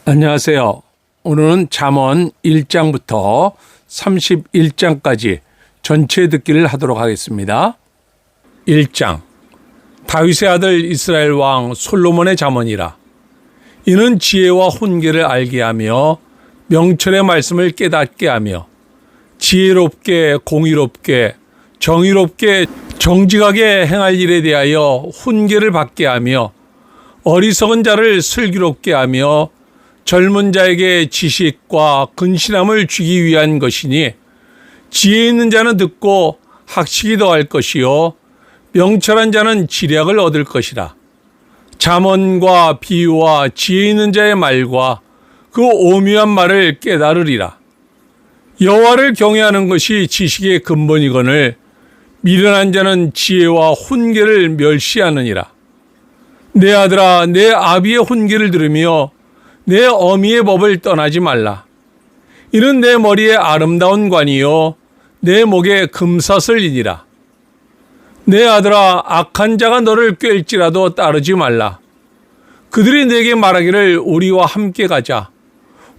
안녕하세요. 오늘은 잠언 1장부터 31장까지 전체 듣기를 하도록 하겠습니다. 1장. 다윗의 아들 이스라엘 왕 솔로몬의 잠언이라. 이는 지혜와 훈계를 알게 하며 명철의 말씀을 깨닫게 하며 지혜롭게 공의롭게 정의롭게 정직하게 행할 일에 대하여 훈계를 받게 하며 어리석은 자를 슬기롭게 하며 젊은 자에게 지식과 근신함을 주기 위한 것이니 지혜 있는 자는 듣고 학식이 더할 것이요 명철한 자는 지략을 얻을 것이라. 잠언과 비유와 지혜 있는 자의 말과 그 오묘한 말을 깨달으리라. 여호와를 경외하는 것이 지식의 근본이거늘 미련한 자는 지혜와 훈계를 멸시하느니라. 내 아들아, 내 아비의 훈계를 들으며 내 어미의 법을 떠나지 말라. 이는 내 머리에 아름다운 관이요 내 목에 금사슬이니라. 내 아들아, 악한 자가 너를 꿰일지라도 따르지 말라. 그들이 내게 말하기를 우리와 함께 가자.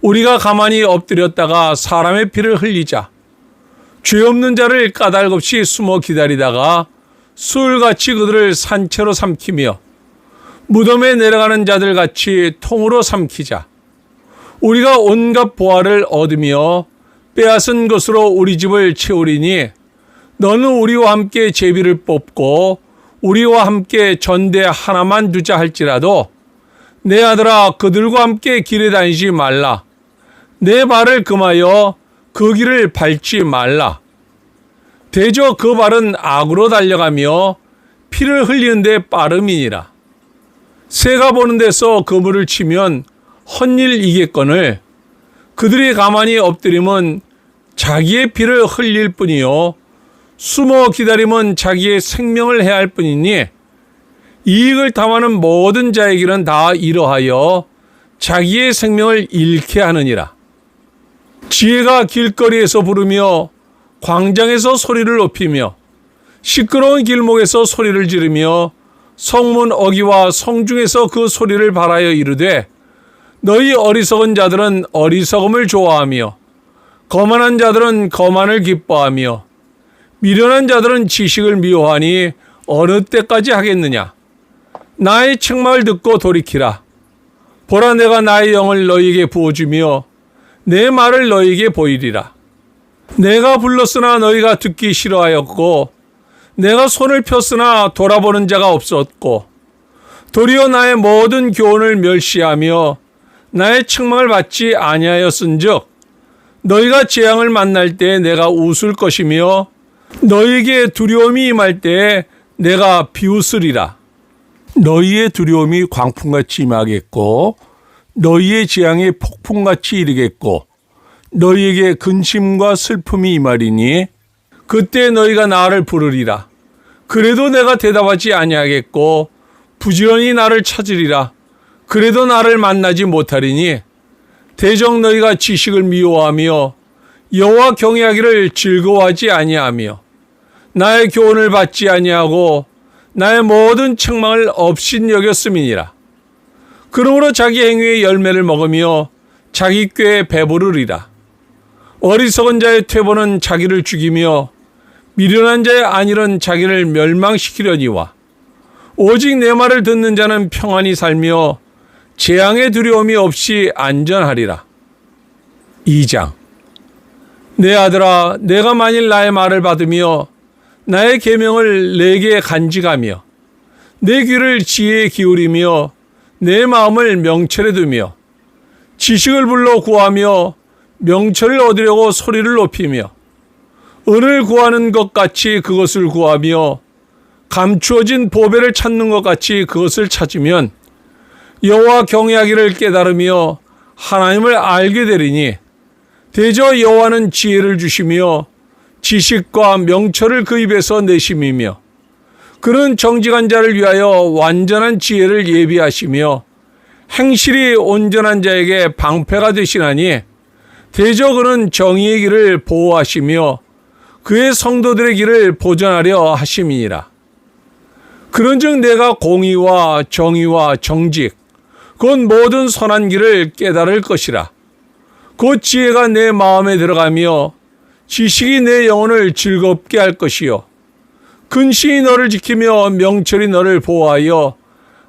우리가 가만히 엎드렸다가 사람의 피를 흘리자. 죄 없는 자를 까닭없이 숨어 기다리다가 수울같이 그들을 산채로 삼키며 무덤에 내려가는 자들같이 통으로 삼키자. 우리가 온갖 보화를 얻으며 빼앗은 것으로 우리 집을 채우리니 너는 우리와 함께 제비를 뽑고 우리와 함께 전대 하나만 두자 할지라도 내 아들아, 그들과 함께 길에 다니지 말라. 내 발을 금하여 그 길을 밟지 말라. 대저 그 발은 악으로 달려가며 피를 흘리는 데 빠름이니라. 새가 보는 데서 그물을 치면 헛일이겠거늘 그들이 가만히 엎드림은 자기의 피를 흘릴 뿐이요 숨어 기다림은 자기의 생명을 해할 뿐이니 이익을 탐하는 모든 자의 길은 다 이러하여 자기의 생명을 잃게 하느니라. 지혜가 길거리에서 부르며 광장에서 소리를 높이며 시끄러운 길목에서 소리를 지르며 성문 어귀와 성중에서 그 소리를 발하여 이르되 너희 어리석은 자들은 어리석음을 좋아하며 거만한 자들은 거만을 기뻐하며 미련한 자들은 지식을 미워하니 어느 때까지 하겠느냐. 나의 책망을 듣고 돌이키라. 보라, 내가 나의 영을 너희에게 부어주며 내 말을 너희에게 보이리라. 내가 불렀으나 너희가 듣기 싫어하였고 내가 손을 폈으나 돌아보는 자가 없었고 도리어 나의 모든 교훈을 멸시하며 나의 책망을 받지 아니하였은즉 너희가 재앙을 만날 때 내가 웃을 것이며 너희에게 두려움이 임할 때 내가 비웃으리라. 너희의 두려움이 광풍같이 임하겠고 너희의 재앙이 폭풍같이 이르겠고 너희에게 근심과 슬픔이 임하리니 그때 너희가 나를 부르리라. 그래도 내가 대답하지 아니하겠고 부지런히 나를 찾으리라. 그래도 나를 만나지 못하리니 대적 너희가 지식을 미워하며 여호와 경외하기를 즐거워하지 아니하며 나의 교훈을 받지 아니하고 나의 모든 책망을 업신여겼음이니라. 그러므로 자기 행위의 열매를 먹으며 자기 꾀에 배부르리라. 어리석은 자의 퇴보는 자기를 죽이며 미련한 자의 안일은 자기를 멸망시키려니와 오직 내 말을 듣는 자는 평안히 살며 재앙의 두려움이 없이 안전하리라. 2장. 내 아들아, 내가 만일 나의 말을 받으며 나의 계명을 내게 간직하며 내 귀를 지혜에 기울이며 내 마음을 명철에 두며 지식을 불러 구하며 명철을 얻으려고 소리를 높이며 은을 구하는 것 같이 그것을 구하며 감추어진 보배를 찾는 것 같이 그것을 찾으면 여호와 경외하기를 깨달으며 하나님을 알게 되리니 대저 여호와는 지혜를 주시며 지식과 명철을 그 입에서 내심이며 그는 정직한 자를 위하여 완전한 지혜를 예비하시며 행실이 온전한 자에게 방패가 되시나니 대저 그는 정의의 길을 보호하시며 그의 성도들의 길을 보전하려 하심이니라. 그런즉 내가 공의와 정의와 정직 곧 모든 선한 길을 깨달을 것이라. 곧 지혜가 내 마음에 들어가며 지식이 내 영혼을 즐겁게 할 것이요. 근신이 너를 지키며 명철이 너를 보호하여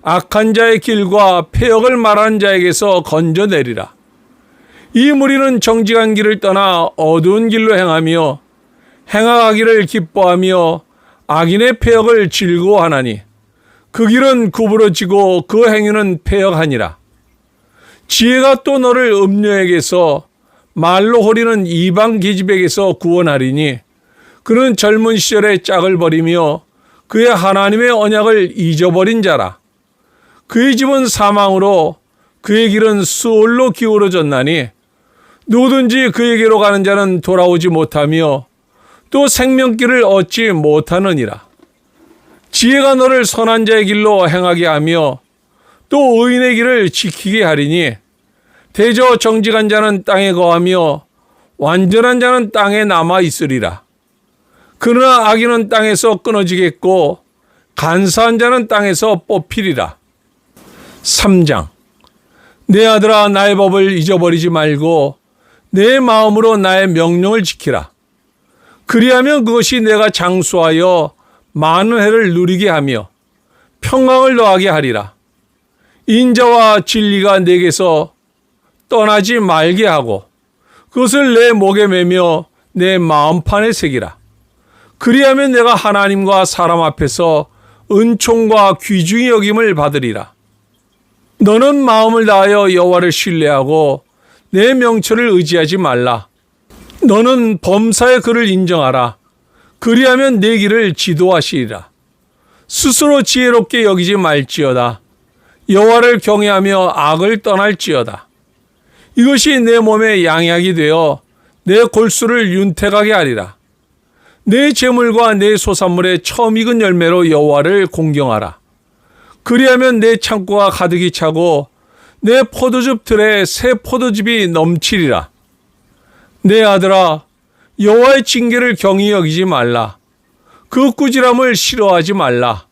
악한 자의 길과 패역을 말하는 자에게서 건져내리라. 이 무리는 정직한 길을 떠나 어두운 길로 행하며 행악하기를 기뻐하며 악인의 패역을 즐거워하나니 그 길은 구부러지고 그 행위는 패역하니라. 지혜가 또 너를 음녀에게서 말로 호리는 이방 계집에게서 구원하리니 그는 젊은 시절에 짝을 버리며 그의 하나님의 언약을 잊어버린 자라. 그의 집은 사망으로 그의 길은 수올로 기울어졌나니 누구든지 그에게로 가는 자는 돌아오지 못하며 또 생명길을 얻지 못하느니라. 지혜가 너를 선한 자의 길로 행하게 하며 또 의인의 길을 지키게 하리니 대저 정직한 자는 땅에 거하며 완전한 자는 땅에 남아 있으리라. 그러나 악인은 땅에서 끊어지겠고 간사한 자는 땅에서 뽑히리라. 3장. 내 아들아, 나의 법을 잊어버리지 말고 내 마음으로 나의 명령을 지키라. 그리하면 그것이 내가 장수하여 많은 해를 누리게 하며 평강을 더하게 하리라. 인자와 진리가 내게서 떠나지 말게 하고 그것을 내 목에 매며 내 마음판에 새기라. 그리하면 내가 하나님과 사람 앞에서 은총과 귀중히 여김을 받으리라. 너는 마음을 다하여 여호와를 신뢰하고 내 명철을 의지하지 말라. 너는 범사의 그를 인정하라. 그리하면 내 길을 지도하시리라. 스스로 지혜롭게 여기지 말지어다. 여호와를 경외하며 악을 떠날지어다. 이것이 내 몸에 양약이 되어 내 골수를 윤택하게 하리라. 내 재물과 내 소산물의 처음 익은 열매로 여호와를 공경하라. 그리하면 내 창고가 가득히 차고 내 포도즙 틀에 새 포도즙이 넘치리라. 내 아들아, 여호와의 징계를 경히 여기지 말라. 그 꾸지람을 싫어하지 말라.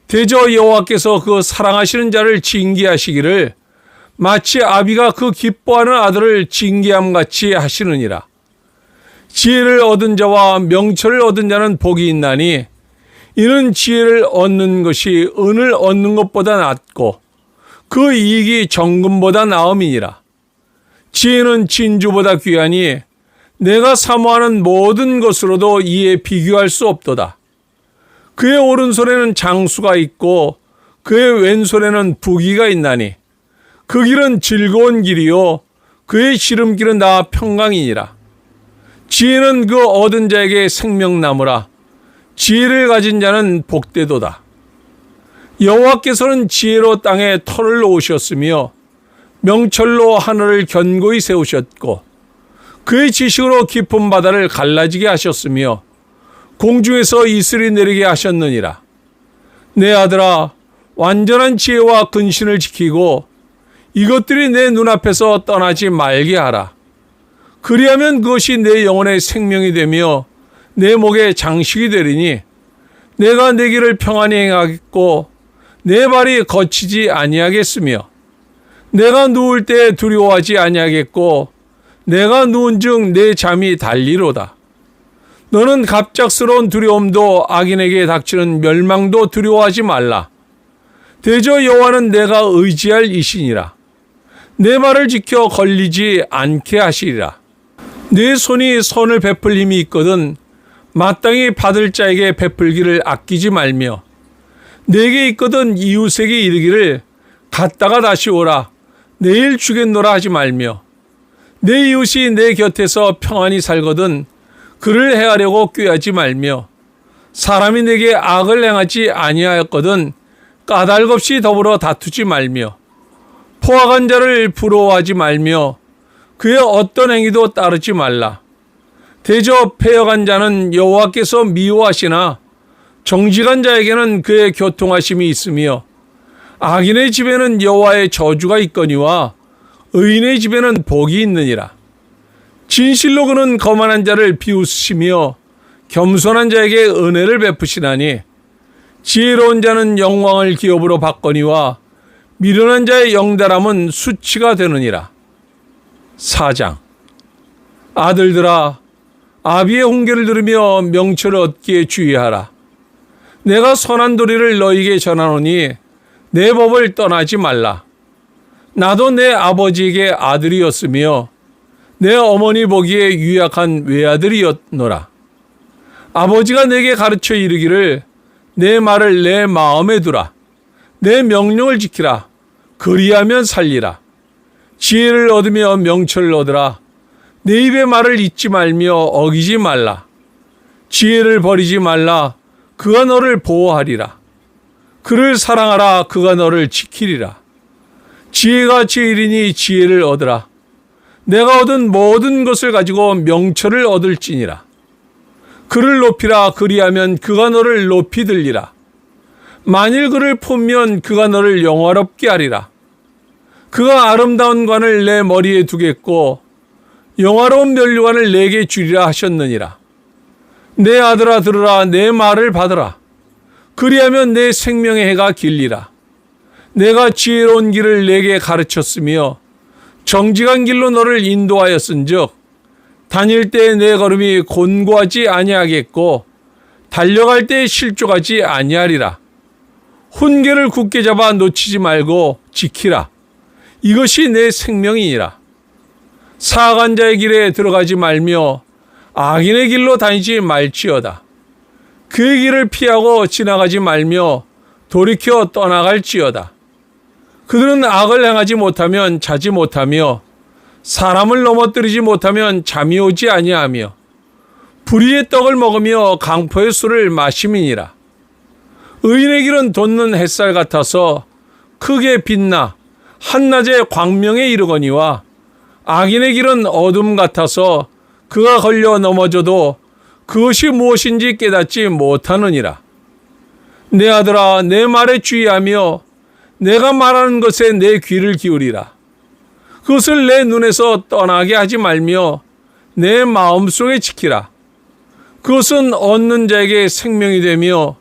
대저 여호와께서 그 사랑하시는 자를 징계하시기를 마치 아비가 그 기뻐하는 아들을 징계함같이 하시느니라. 지혜를 얻은 자와 명철을 얻은 자는 복이 있나니 이는 지혜를 얻는 것이 은을 얻는 것보다 낫고 그 이익이 정금보다 나음이니라. 지혜는 진주보다 귀하니 내가 사모하는 모든 것으로도 이에 비교할 수 없도다. 그의 오른손에는 장수가 있고 그의 왼손에는 부귀가 있나니 그 길은 즐거운 길이요 그의 지름길은 다 평강이니라. 지혜는 그 얻은 자에게 생명나무라. 지혜를 가진 자는 복되도다. 여호와께서는 지혜로 땅에 터를 놓으셨으며 명철로 하늘을 견고히 세우셨고 그의 지식으로 깊은 바다를 갈라지게 하셨으며 공중에서 이슬이 내리게 하셨느니라. 내 아들아, 완전한 지혜와 근신을 지키고 이것들이 내 눈앞에서 떠나지 말게 하라. 그리하면 그것이 내 영혼의 생명이 되며 내 목의 장식이 되리니 내가 내 길을 평안히 행하겠고 내 발이 거치지 아니하겠으며 내가 누울 때 두려워하지 아니하겠고 내가 누운즉 내 잠이 달리로다. 너는 갑작스러운 두려움도 악인에게 닥치는 멸망도 두려워하지 말라. 대저 여호와는 내가 의지할 이신이라. 내 말을 지켜 걸리지 않게 하시리라. 내 손이 선을 베풀 힘이 있거든 마땅히 받을 자에게 베풀기를 아끼지 말며 내게 있거든 이웃에게 이르기를 갔다가 다시 오라 내일 주겠노라 하지 말며 내 이웃이 내 곁에서 평안히 살거든 그를 해하려고 꾀하지 말며 사람이 내게 악을 행하지 아니하였거든 까닭없이 더불어 다투지 말며 포악한 자를 부러워하지 말며 그의 어떤 행위도 따르지 말라. 대저 패역한 자는 여호와께서 미워하시나 정직한 자에게는 그의 교통하심이 있으며 악인의 집에는 여호와의 저주가 있거니와 의인의 집에는 복이 있느니라. 진실로 그는 거만한 자를 비웃으시며 겸손한 자에게 은혜를 베푸시나니 지혜로운 자는 영광을 기업으로 받거니와 미련한 자의 영달함은 수치가 되느니라. 4장. 아들들아, 아비의 훈계를 들으며 명철을 얻기에 주의하라. 내가 선한 도리를 너희에게 전하노니 내 법을 떠나지 말라. 나도 내 아버지에게 아들이었으며 내 어머니 보기에 유약한 외아들이었노라. 아버지가 내게 가르쳐 이르기를 내 말을 내 마음에 두라. 내 명령을 지키라. 그리하면 살리라. 지혜를 얻으며 명철을 얻으라. 내 입의 말을 잊지 말며 어기지 말라. 지혜를 버리지 말라. 그가 너를 보호하리라. 그를 사랑하라. 그가 너를 지키리라. 지혜가 제일이니 지혜를 얻으라. 내가 얻은 모든 것을 가지고 명철을 얻을지니라. 그를 높이라. 그리하면 그가 너를 높이 들리라. 만일 그를 품면 그가 너를 영화롭게 하리라. 그가 아름다운 관을 내 머리에 두겠고 영화로운 면류관을 내게 주리라 하셨느니라. 내 아들아 들으라. 내 말을 받으라. 그리하면 내 생명의 해가 길리라. 내가 지혜로운 길을 내게 가르쳤으며 정직한 길로 너를 인도하였은즉 다닐 때 내 걸음이 곤고하지 아니하겠고 달려갈 때 실족하지 아니하리라. 훈계를 굳게 잡아 놓치지 말고 지키라. 이것이 내 생명이니라. 사악한 자의 길에 들어가지 말며 악인의 길로 다니지 말지어다. 그의 길을 피하고 지나가지 말며 돌이켜 떠나갈지어다. 그들은 악을 행하지 못하면 자지 못하며 사람을 넘어뜨리지 못하면 잠이 오지 아니하며 불의의 떡을 먹으며 강포의 술을 마심이니라. 의인의 길은 돋는 햇살 같아서 크게 빛나 한낮에 광명에 이르거니와 악인의 길은 어둠 같아서 그가 걸려 넘어져도 그것이 무엇인지 깨닫지 못하느니라. 내 아들아, 내 말에 주의하며 내가 말하는 것에 내 귀를 기울이라. 그것을 내 눈에서 떠나게 하지 말며 내 마음속에 지키라. 그것은 얻는 자에게 생명이 되며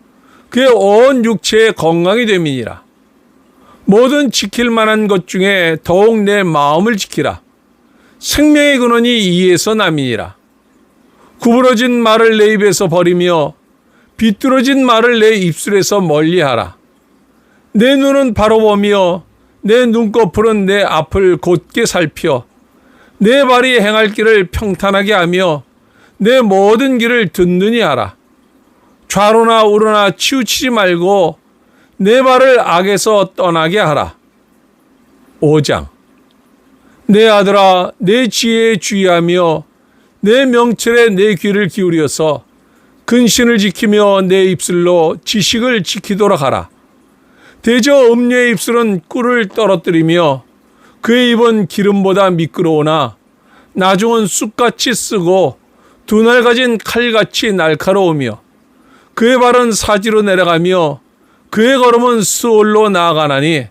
그의 온 육체의 건강이 됨이니라. 모든 지킬 만한 것 중에 더욱 내 마음을 지키라. 생명의 근원이 이에서 남이니라. 구부러진 말을 내 입에서 버리며 비뚤어진 말을 내 입술에서 멀리하라. 내 눈은 바로 보며 내 눈꺼풀은 내 앞을 곧게 살펴 내 발이 행할 길을 평탄하게 하며 내 모든 길을 든든히 하라. 좌로나 우로나 치우치지 말고 내 발을 악에서 떠나게 하라. 5장. 내 아들아, 내 지혜에 주의하며 내 명철에 내 귀를 기울여서 근신을 지키며 내 입술로 지식을 지키도록 하라. 대저 음녀의 입술은 꿀을 떨어뜨리며 그의 입은 기름보다 미끄러우나 나중은 쑥같이 쓰고 두 날 가진 칼같이 날카로우며 그의 발은 사지로 내려가며 그의 걸음은 스올로 나아가나니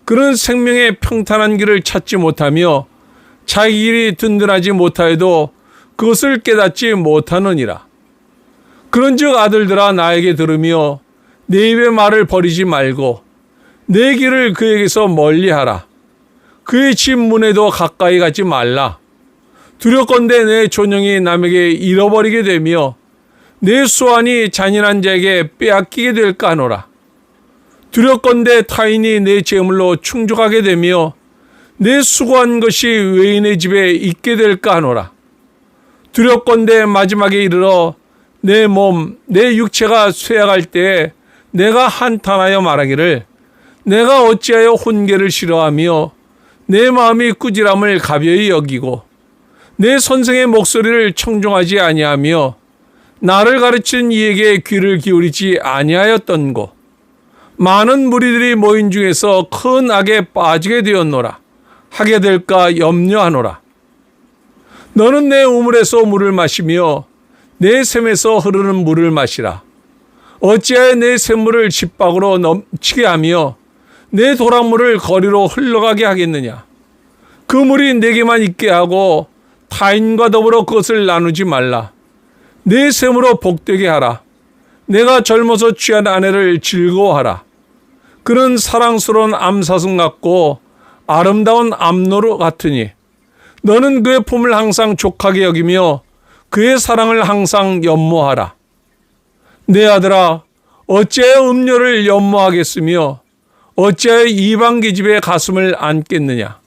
그는 생명의 평탄한 길을 찾지 못하며 자기 길이 든든하지 못하여도 그것을 깨닫지 못하느니라. 그런즉 아들들아 나에게 들으며 내 입의 말을 버리지 말고 내 길을 그에게서 멀리하라. 그의 집 문에도 가까이 가지 말라. 두렵건대 내 존영이 남에게 잃어버리게 되며 내 수완이 잔인한 자에게 빼앗기게 될까 하노라. 두렵건대 타인이 내 재물로 충족하게 되며 내 수고한 것이 외인의 집에 있게 될까 하노라. 두렵건대 마지막에 이르러 내 몸, 내 육체가 쇠약할 때에 내가 한탄하여 말하기를 내가 어찌하여 훈계를 싫어하며 내 마음이 꾸지람을 가벼이 여기고 내 선생의 목소리를 청종하지 아니하며 나를 가르치는 이에게 귀를 기울이지 아니하였던고. 많은 무리들이 모인 중에서 큰 악에 빠지게 되었노라. 하게 될까 염려하노라. 너는 내 우물에서 물을 마시며 내 샘에서 흐르는 물을 마시라. 어찌하여 내 샘물을 집 밖으로 넘치게 하며 내 도랑물을 거리로 흘러가게 하겠느냐. 그 물이 내게만 있게 하고 타인과 더불어 그것을 나누지 말라. 내 샘으로 복되게 하라. 내가 젊어서 취한 아내를 즐거워하라. 그는 사랑스러운 암사슴 같고 아름다운 암노루 같으니 너는 그의 품을 항상 족하게 여기며 그의 사랑을 항상 연모하라. 내 아들아, 어찌하여 음료를 연모하겠으며 어찌하여 이방 계집의 가슴을 안겠느냐.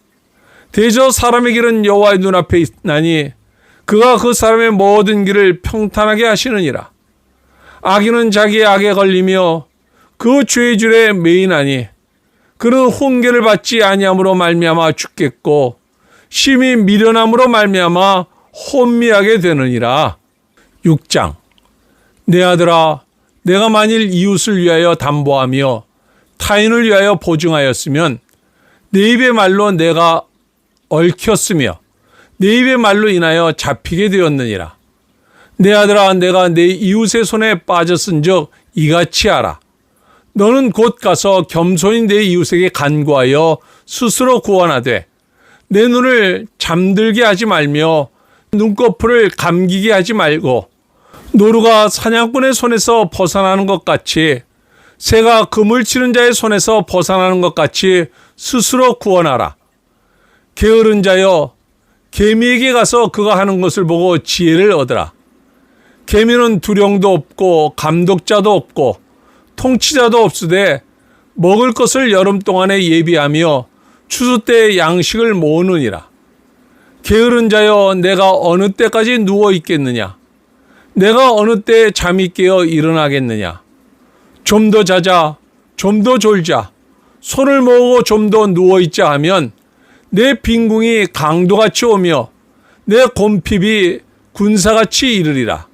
대저 사람의 길은 여호와의 눈앞에 있나니 그가 그 사람의 모든 길을 평탄하게 하시느니라. 악인은 자기의 악에 걸리며 그 죄의 줄에 매이나니 그는 훈계를 받지 아니함으로 말미암아 죽겠고 심히 미련함으로 말미암아 혼미하게 되느니라. 6장. 내 아들아, 내가 만일 이웃을 위하여 담보하며 타인을 위하여 보증하였으면 내 입의 말로 내가 얽혔으며 내 입의 말로 인하여 잡히게 되었느니라. 내 아들아, 내가 내 이웃의 손에 빠졌은즉 이같이 하라. 너는 곧 가서 겸손히 내 이웃에게 간구하여 스스로 구원하되 내 눈을 잠들게 하지 말며 눈꺼풀을 감기게 하지 말고 노루가 사냥꾼의 손에서 벗어나는 것 같이 새가 그물 치는 자의 손에서 벗어나는 것 같이 스스로 구원하라. 게으른 자여, 개미에게 가서 그가 하는 것을 보고 지혜를 얻으라. 개미는 두령도 없고 감독자도 없고 통치자도 없으되 먹을 것을 여름 동안에 예비하며 추수 때에 양식을 모으느니라. 게으른 자여, 내가 어느 때까지 누워 있겠느냐? 내가 어느 때에 잠이 깨어 일어나겠느냐? 좀 더 자자, 좀 더 졸자, 손을 모으고 좀 더 누워 있자 하면 내 빈궁이 강도같이 오며 내 곰핍이 군사같이 이르리라.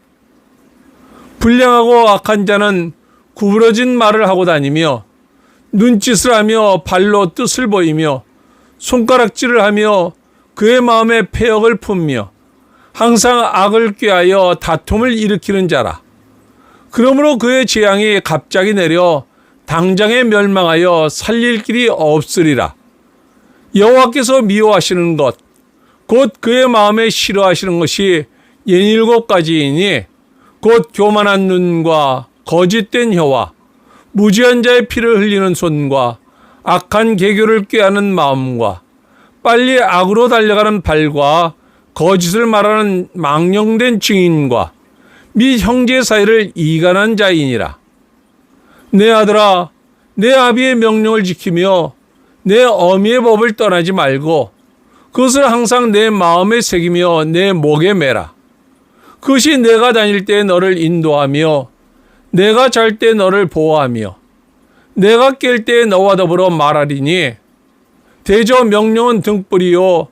불량하고 악한 자는 구부러진 말을 하고 다니며 눈짓을 하며 발로 뜻을 보이며 손가락질을 하며 그의 마음에 패역을 품며 항상 악을 꾀하여 다툼을 일으키는 자라. 그러므로 그의 재앙이 갑자기 내려 당장에 멸망하여 살릴 길이 없으리라. 여호와께서 미워하시는 것, 곧 그의 마음에 싫어하시는 것이 67가지이니 곧 교만한 눈과 거짓된 혀와 무지한 자의 피를 흘리는 손과 악한 계교를 꾀하는 마음과 빨리 악으로 달려가는 발과 거짓을 말하는 망령된 증인과 및 형제 사이를 이간한 자이니라. 내 아들아, 내 아비의 명령을 지키며 내 어미의 법을 떠나지 말고 그것을 항상 내 마음에 새기며 내 목에 매라. 그것이 내가 다닐 때 너를 인도하며 내가 잘 때 너를 보호하며 내가 깰 때 너와 더불어 말하리니 대저 명령은 등불이요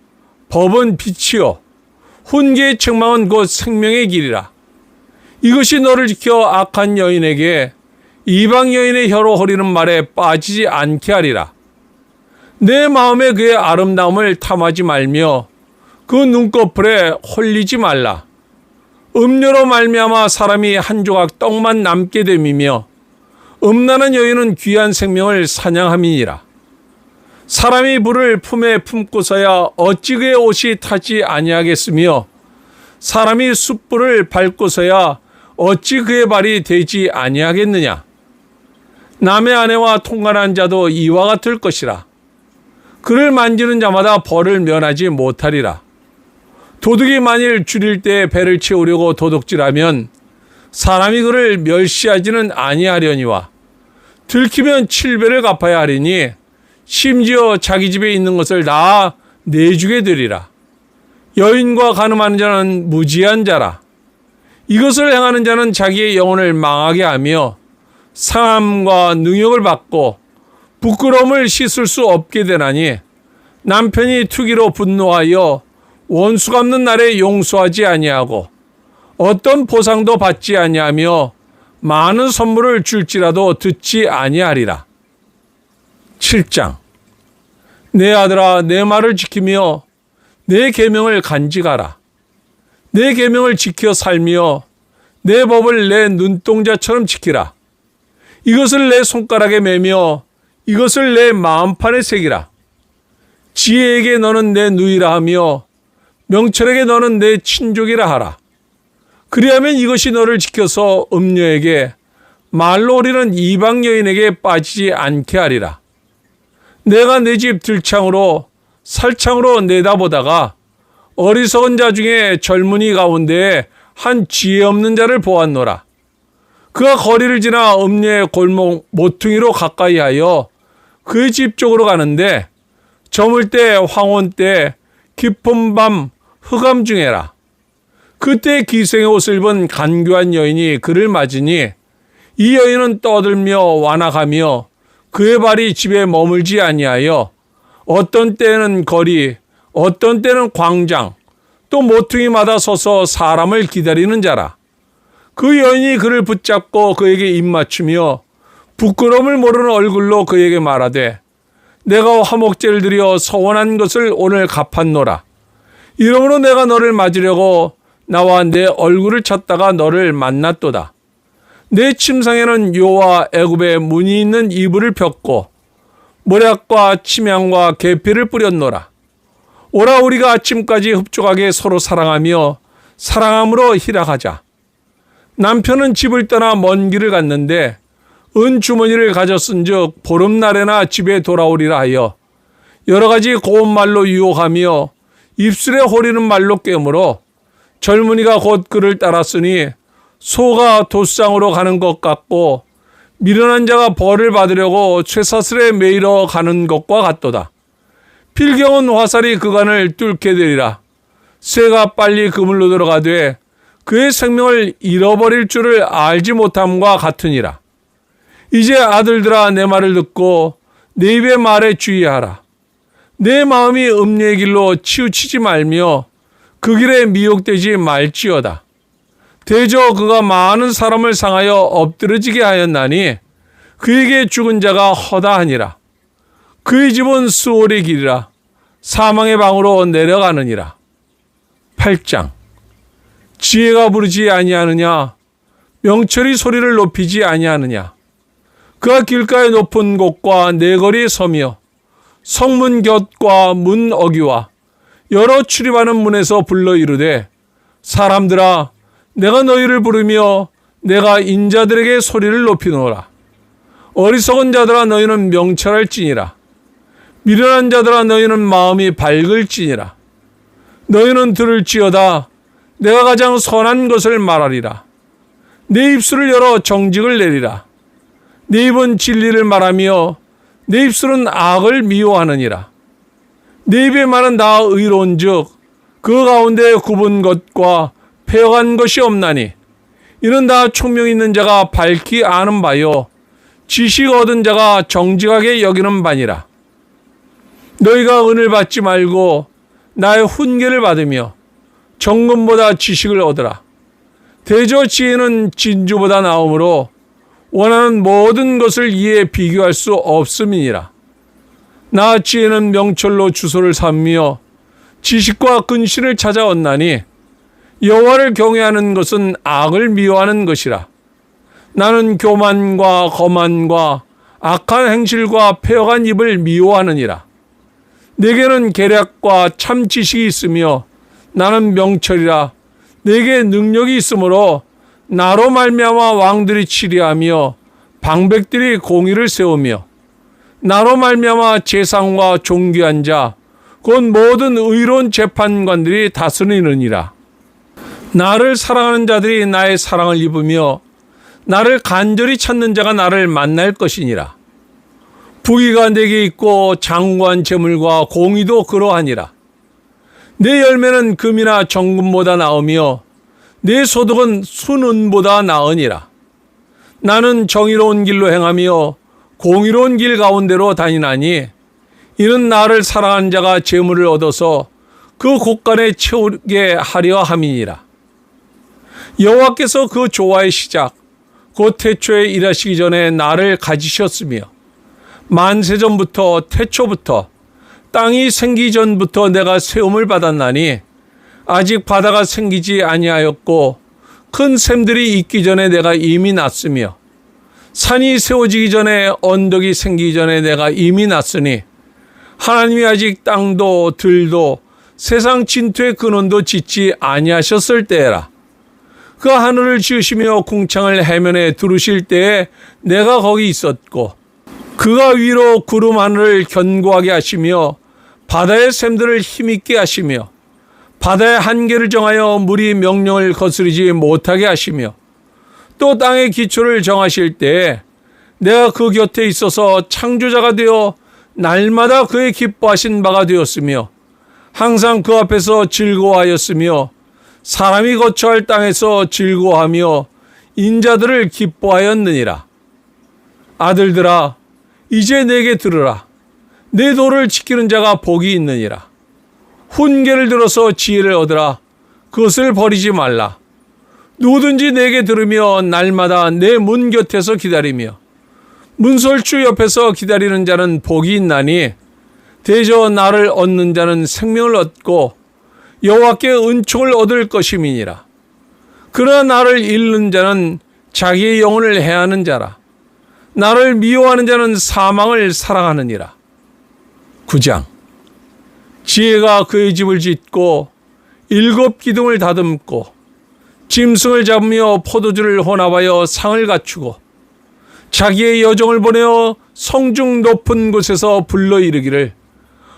법은 빛이요 훈계의 책망은 곧 생명의 길이라. 이것이 너를 지켜 악한 여인에게 이방 여인의 혀로 허리는 말에 빠지지 않게 하리라. 내 마음에 그의 아름다움을 탐하지 말며 그 눈꺼풀에 홀리지 말라. 음료로 말미암아 사람이 한 조각 떡만 남게 됨이며 음란한 여인은 귀한 생명을 사냥함이니라. 사람이 불을 품에 품고서야 어찌 그의 옷이 타지 아니하겠으며 사람이 숯불을 밟고서야 어찌 그의 발이 되지 아니하겠느냐. 남의 아내와 통관한 자도 이와 같을 것이라. 그를 만지는 자마다 벌을 면하지 못하리라. 도둑이 만일 줄일 때 배를 채우려고 도둑질하면 사람이 그를 멸시하지는 아니하려니와 들키면 7배를 갚아야 하리니 심지어 자기 집에 있는 것을 다 내주게 되리라. 여인과 간음하는 자는 무지한 자라. 이것을 행하는 자는 자기의 영혼을 망하게 하며 상함과 능욕을 받고 부끄러움을 씻을 수 없게 되나니 남편이 투기로 분노하여 원수 갚는 날에 용서하지 아니하고 어떤 보상도 받지 아니하며 많은 선물을 줄지라도 듣지 아니하리라. 7장. 내 아들아, 내 말을 지키며 내 계명을 간직하라. 내 계명을 지켜 살며 내 법을 내 눈동자처럼 지키라. 이것을 내 손가락에 매며 이것을 내 마음판에 새기라. 지혜에게 너는 내 누이라 하며 명철에게 너는 내 친족이라 하라. 그리하면 이것이 너를 지켜서 음녀에게 말로 우리는 이방 여인에게 빠지지 않게 하리라. 내가 내 집 들창으로 살창으로 내다보다가 어리석은 자 중에 젊은이 가운데 한 지혜 없는 자를 보았노라. 그가 거리를 지나 음녀의 골목 모퉁이로 가까이 하여 그의 집 쪽으로 가는데 저물 때 황혼 때 깊은 밤 흑암 중에라. 그때 기생의 옷을 입은 간교한 여인이 그를 맞으니 이 여인은 떠들며 완악하며 그의 발이 집에 머물지 아니하여 어떤 때는 거리, 어떤 때는 광장, 또 모퉁이마다 서서 사람을 기다리는 자라. 그 여인이 그를 붙잡고 그에게 입맞추며 부끄러움을 모르는 얼굴로 그에게 말하되 내가 화목제를 드려 서원한 것을 오늘 갚았노라. 이러므로 내가 너를 맞으려고 나와 내 얼굴을 찾다가 너를 만났도다. 내 침상에는 요와 애굽의 무늬 있는 이불을 폈고 모략과 침향과 계피를 뿌렸노라. 오라 우리가 아침까지 흡족하게 서로 사랑하며 사랑함으로 희락하자. 남편은 집을 떠나 먼 길을 갔는데 은 주머니를 가졌은즉 보름날에나 집에 돌아오리라 하여 여러 가지 고운 말로 유혹하며 입술에 호리는 말로 깨물어 젊은이가 곧 그를 따랐으니 소가 돛상으로 가는 것 같고 미련한 자가 벌을 받으려고 쇠사슬에 매이러 가는 것과 같도다. 필경은 화살이 그간을 뚫게 되리라. 새가 빨리 그물로 들어가되 그의 생명을 잃어버릴 줄을 알지 못함과 같으니라. 이제 아들들아 내 말을 듣고 내 입의 말에 주의하라. 내 마음이 음녀의 길로 치우치지 말며 그 길에 미혹되지 말지어다. 대저 그가 많은 사람을 상하여 엎드러지게 하였나니 그에게 죽은 자가 허다하니라. 그의 집은 수월의 길이라. 사망의 방으로 내려가느니라. 8장. 지혜가 부르지 아니하느냐? 명철이 소리를 높이지 아니하느냐? 그가 길가의 높은 곳과 내거리에 서며 성문 곁과 문 어귀와 여러 출입하는 문에서 불러 이르되 사람들아 내가 너희를 부르며 내가 인자들에게 소리를 높이노라. 어리석은 자들아 너희는 명철할지니라. 미련한 자들아 너희는 마음이 밝을지니라. 너희는 들을지어다 내가 가장 선한 것을 말하리라. 내 입술을 열어 정직을 내리라. 내 입은 진리를 말하며 내 입술은 악을 미워하느니라. 내 입의 말은 다 의로운즉 그 가운데 굽은 것과 패어간 것이 없나니 이는 다 총명 있는 자가 밝히 아는 바요 지식 얻은 자가 정직하게 여기는 바니라. 너희가 은을 받지 말고 나의 훈계를 받으며 정금보다 지식을 얻으라. 대저 지혜는 진주보다 나오므로 원하는 모든 것을 이에 비교할 수 없음이니라. 나 지혜는 명철로 주소를 삼으며 지식과 근신을 찾아 얻나니 여호와를 경외하는 것은 악을 미워하는 것이라. 나는 교만과 거만과 악한 행실과 패어간 입을 미워하느니라. 내게는 계략과 참 지식이 있으며 나는 명철이라. 내게 능력이 있으므로 나로 말미암아 왕들이 치리하며 방백들이 공의를 세우며 나로 말미암아 재상과 존귀한 자 곧 모든 의로운 재판관들이 다스리느니라. 나를 사랑하는 자들이 나의 사랑을 입으며 나를 간절히 찾는 자가 나를 만날 것이니라. 부귀가 내게 있고 장구한 재물과 공의도 그러하니라. 내 열매는 금이나 정금보다 나으며 내 소득은 순은보다 나으니라. 나는 정의로운 길로 행하며 공의로운 길 가운데로 다니나니 이는 나를 사랑하는 자가 재물을 얻어서 그 곳간에 채우게 하려 함이니라. 여호와께서 그 조화의 시작 곧 태초에 일하시기 전에 나를 가지셨으며 만세전부터 태초부터 땅이 생기기 전부터 내가 세움을 받았나니 아직 바다가 생기지 아니하였고 큰 샘들이 있기 전에 내가 이미 났으며 산이 세워지기 전에 언덕이 생기기 전에 내가 이미 났으니 하나님이 아직 땅도 들도 세상 진토의 근원도 짓지 아니하셨을 때라. 그 하늘을 지으시며 궁창을 해면에 두르실 때에 내가 거기 있었고, 그가 위로 구름 하늘을 견고하게 하시며 바다의 샘들을 힘있게 하시며 바다의 한계를 정하여 물이 명령을 거스르지 못하게 하시며 또 땅의 기초를 정하실 때에 내가 그 곁에 있어서 창조자가 되어 날마다 그의 기뻐하신 바가 되었으며 항상 그 앞에서 즐거워하였으며 사람이 거처할 땅에서 즐거워하며 인자들을 기뻐하였느니라. 아들들아, 이제 내게 들으라. 내 도를 지키는 자가 복이 있느니라. 훈계를 들어서 지혜를 얻으라. 그것을 버리지 말라. 누구든지 내게 들으며 날마다 내 문 곁에서 기다리며 문설주 옆에서 기다리는 자는 복이 있나니 대저 나를 얻는 자는 생명을 얻고 여호와께 은총을 얻을 것임이니라. 그러나 나를 잃는 자는 자기의 영혼을 해하는 자라. 나를 미워하는 자는 사망을 사랑하느니라. 9장. 지혜가 그의 집을 짓고 7 기둥을 다듬고 짐승을 잡으며 포도주를 혼합하여 상을 갖추고 자기의 여종을 보내어 성중 높은 곳에서 불러 이르기를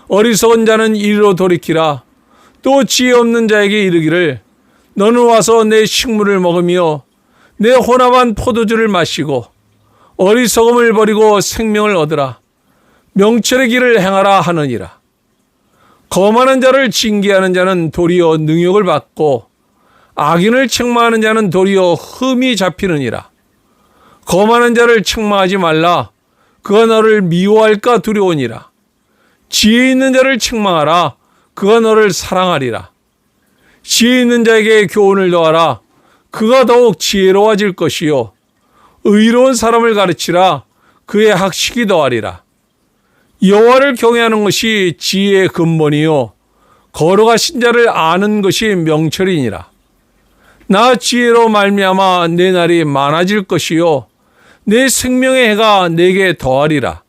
어리석은 자는 이리로 돌이키라. 또 지혜 없는 자에게 이르기를 너는 와서 내 식물을 먹으며 내 혼합한 포도주를 마시고 어리석음을 버리고 생명을 얻으라. 명철의 길을 행하라 하느니라. 거만한 자를 징계하는 자는 도리어 능욕을 받고 악인을 책망하는 자는 도리어 흠이 잡히느니라. 거만한 자를 책망하지 말라. 그가 너를 미워할까 두려우니라. 지혜 있는 자를 책망하라. 그가 너를 사랑하리라. 지혜 있는 자에게 교훈을 더하라. 그가 더욱 지혜로워질 것이요 의로운 사람을 가르치라. 그의 학식이 더하리라. 여호와를 경외하는 것이 지혜의 근본이요 거룩하신 자를 아는 것이 명철이니라. 나 지혜로 말미암아 내 날이 많아질 것이요 내 생명의 해가 내게 더하리라.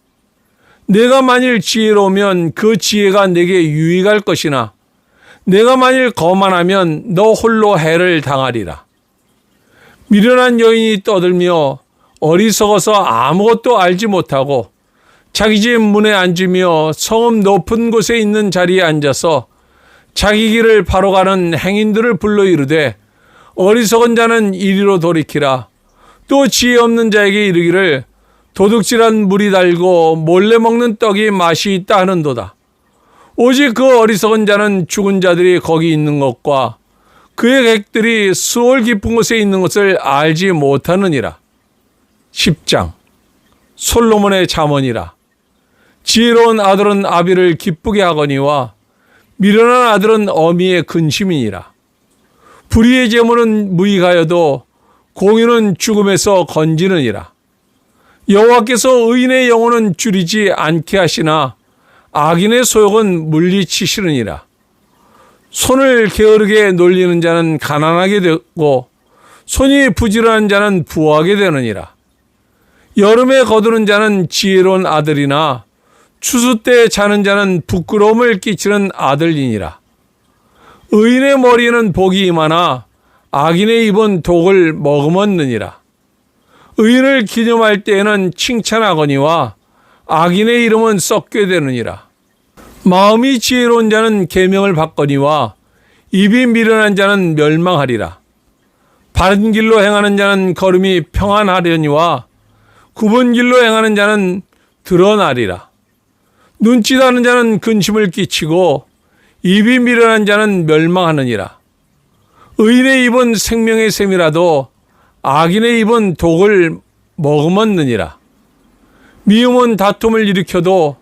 내가 만일 지혜로우면 그 지혜가 내게 유익할 것이나 내가 만일 거만하면 너 홀로 해를 당하리라. 미련한 여인이 떠들며 어리석어서 아무것도 알지 못하고 자기 집 문에 앉으며 성읍 높은 곳에 있는 자리에 앉아서 자기 길을 바로 가는 행인들을 불러 이르되 어리석은 자는 이리로 돌이키라. 또 지혜 없는 자에게 이르기를 도둑질한 물이 달고 몰래 먹는 떡이 맛이 있다 하는도다. 오직 그 어리석은 자는 죽은 자들이 거기 있는 것과 그의 객들이 수월 깊은 곳에 있는 것을 알지 못하느니라. 10장. 솔로몬의 잠언이라. 지혜로운 아들은 아비를 기쁘게 하거니와 미련한 아들은 어미의 근심이니라. 불의의 재물은 무익하여도 공유는 죽음에서 건지느니라. 여호와께서 의인의 영혼은 줄이지 않게 하시나 악인의 소욕은 물리치시느니라. 손을 게으르게 놀리는 자는 가난하게 되고 손이 부지런한 자는 부하게 되느니라. 여름에 거두는 자는 지혜로운 아들이나 추수 때 자는 자는 부끄러움을 끼치는 아들이니라. 의인의 머리에는 복이 임하나 악인의 입은 독을 머금었느니라. 의인을 기념할 때에는 칭찬하거니와 악인의 이름은 썩게 되느니라. 마음이 지혜로운 자는 계명을 받거니와 입이 미련한 자는 멸망하리라. 바른 길로 행하는 자는 걸음이 평안하려니와 굽은 길로 행하는 자는 드러나리라. 눈짓하는 자는 근심을 끼치고 입이 미련한 자는 멸망하느니라. 의인의 입은 생명의 샘이라도 악인의 입은 독을 머금었느니라. 미움은 다툼을 일으켜도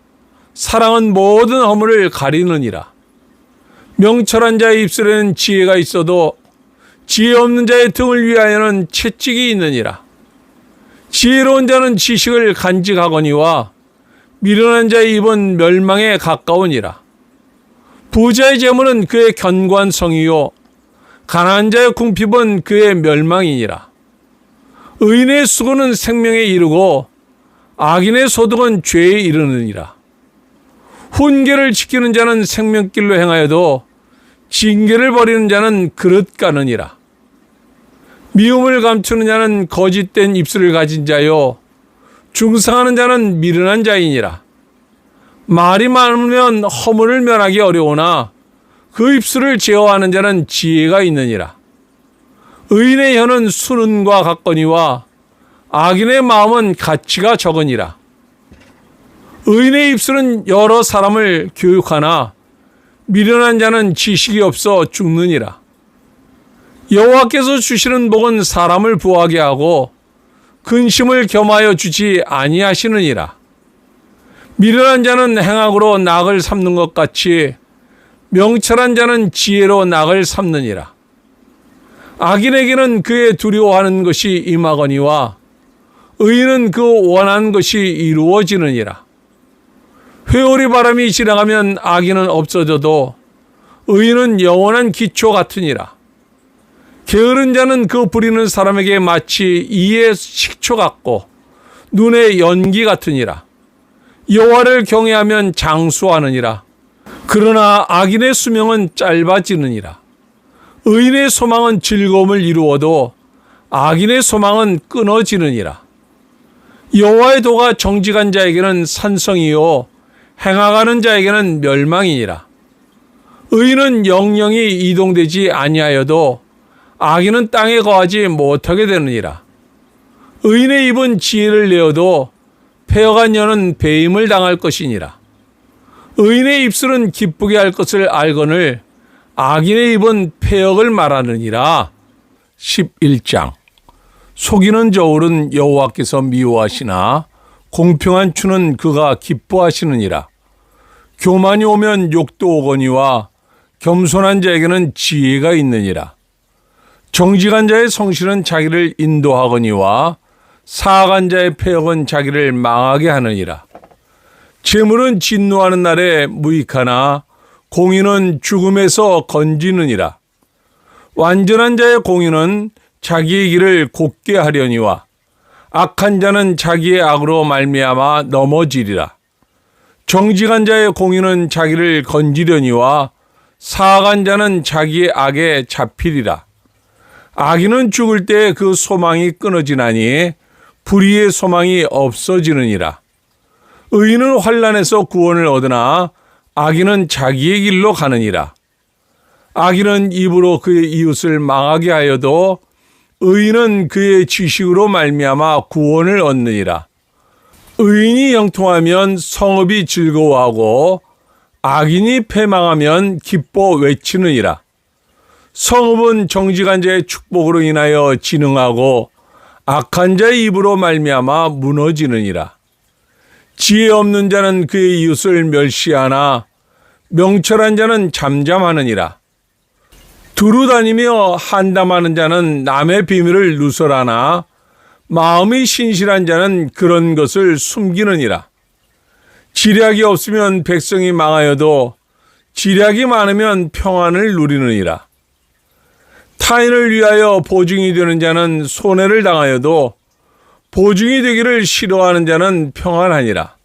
사랑은 모든 허물을 가리느니라. 명철한 자의 입술에는 지혜가 있어도 지혜 없는 자의 등을 위하여는 채찍이 있느니라. 지혜로운 자는 지식을 간직하거니와 미련한 자의 입은 멸망에 가까우니라. 부자의 재물은 그의 견고한 성이요 가난한 자의 궁핍은 그의 멸망이니라. 의인의 수고는 생명에 이르고 악인의 소득은 죄에 이르느니라. 훈계를 지키는 자는 생명길로 행하여도 징계를 버리는 자는 그릇 가느니라. 미움을 감추는 자는 거짓된 입술을 가진 자요 중상하는 자는 미련한 자이니라. 말이 많으면 허물을 면하기 어려우나 그 입술을 제어하는 자는 지혜가 있느니라. 의인의 혀는 수는과 같거니와 악인의 마음은 가치가 적으니라. 의인의 입술은 여러 사람을 교육하나 미련한 자는 지식이 없어 죽느니라. 여호와께서 주시는 복은 사람을 부하게 하고 근심을 겸하여 주지 아니하시느니라. 미련한 자는 행악으로 낙을 삼는 것 같이 명철한 자는 지혜로 낙을 삼느니라. 악인에게는 그의 두려워하는 것이 임하거니와 의인은 그 원하는 것이 이루어지느니라. 회오리 바람이 지나가면 악인은 없어져도 의인은 영원한 기초 같으니라. 게으른 자는 그 부리는 사람에게 마치 이의 식초 같고 눈의 연기 같으니라. 여호와를 경외하면 장수하느니라. 그러나 악인의 수명은 짧아지느니라. 의인의 소망은 즐거움을 이루어도 악인의 소망은 끊어지느니라. 여호와의 도가 정직한 자에게는 산성이요 행악하는 자에게는 멸망이니라. 의인은 영영이 이동되지 아니하여도 악인은 땅에 거하지 못하게 되느니라. 의인의 입은 지혜를 내어도 패역한 여는 배임을 당할 것이니라. 의인의 입술은 기쁘게 할 것을 알거늘 악인의 입은 패역을 말하느니라. 11장. 속이는 저울은 여호와께서 미워하시나 공평한 추는 그가 기뻐하시느니라. 교만이 오면 욕도 오거니와 겸손한 자에게는 지혜가 있느니라. 정직한 자의 성실은 자기를 인도하거니와 사악한 자의 패역은 자기를 망하게 하느니라. 재물은 진노하는 날에 무익하나 공의는 죽음에서 건지느니라. 완전한 자의 공의는 자기의 길을 곧게 하려니와 악한 자는 자기의 악으로 말미암아 넘어지리라. 정직한 자의 공의는 자기를 건지려니와 사악한 자는 자기의 악에 잡히리라. 악인은 죽을 때 그 소망이 끊어지나니 불의의 소망이 없어지느니라. 의인은 환난에서 구원을 얻으나 악인은 자기의 길로 가느니라. 악인은 입으로 그의 이웃을 망하게 하여도 의인은 그의 지식으로 말미암아 구원을 얻느니라. 의인이 형통하면 성읍이 즐거워하고 악인이 패망하면 기뻐 외치느니라. 성읍은 정직한 자의 축복으로 인하여 진흥하고 악한 자의 입으로 말미암아 무너지느니라. 지혜 없는 자는 그의 이웃을 멸시하나 명철한 자는 잠잠하느니라. 두루 다니며 한담하는 자는 남의 비밀을 누설하나 마음이 신실한 자는 그런 것을 숨기느니라. 지략이 없으면 백성이 망하여도 지략이 많으면 평안을 누리느니라. 타인을 위하여 보증이 되는 자는 손해를 당하여도 보증이 되기를 싫어하는 자는 평안하니라.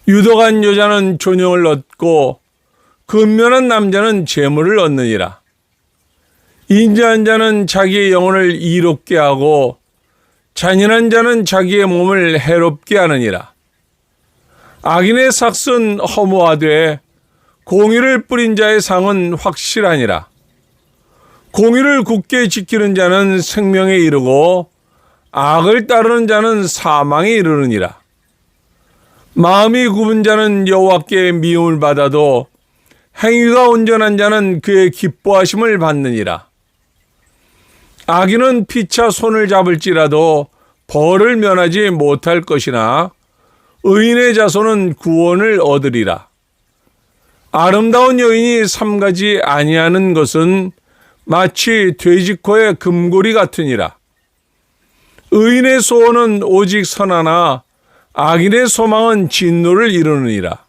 유덕한 여자는 존영을 얻고 근면한 남자는 재물을 얻느니라. 인자한 자는 자기의 영혼을 이롭게 하고 잔인한 자는 자기의 몸을 해롭게 하느니라. 악인의 삭은 허무하되 공의를 뿌린 자의 상은 확실하니라. 공의를 굳게 지키는 자는 생명에 이르고 악을 따르는 자는 사망에 이르느니라. 마음이 굽은 자는 여호와께 미움을 받아도 행위가 온전한 자는 그의 기뻐하심을 받느니라. 악인은 피차 손을 잡을지라도 벌을 면하지 못할 것이나 의인의 자손은 구원을 얻으리라. 아름다운 여인이 삼가지 아니하는 것은 마치 돼지코의 금고리 같으니라. 의인의 소원은 오직 선하나 악인의 소망은 진노를 이루느니라.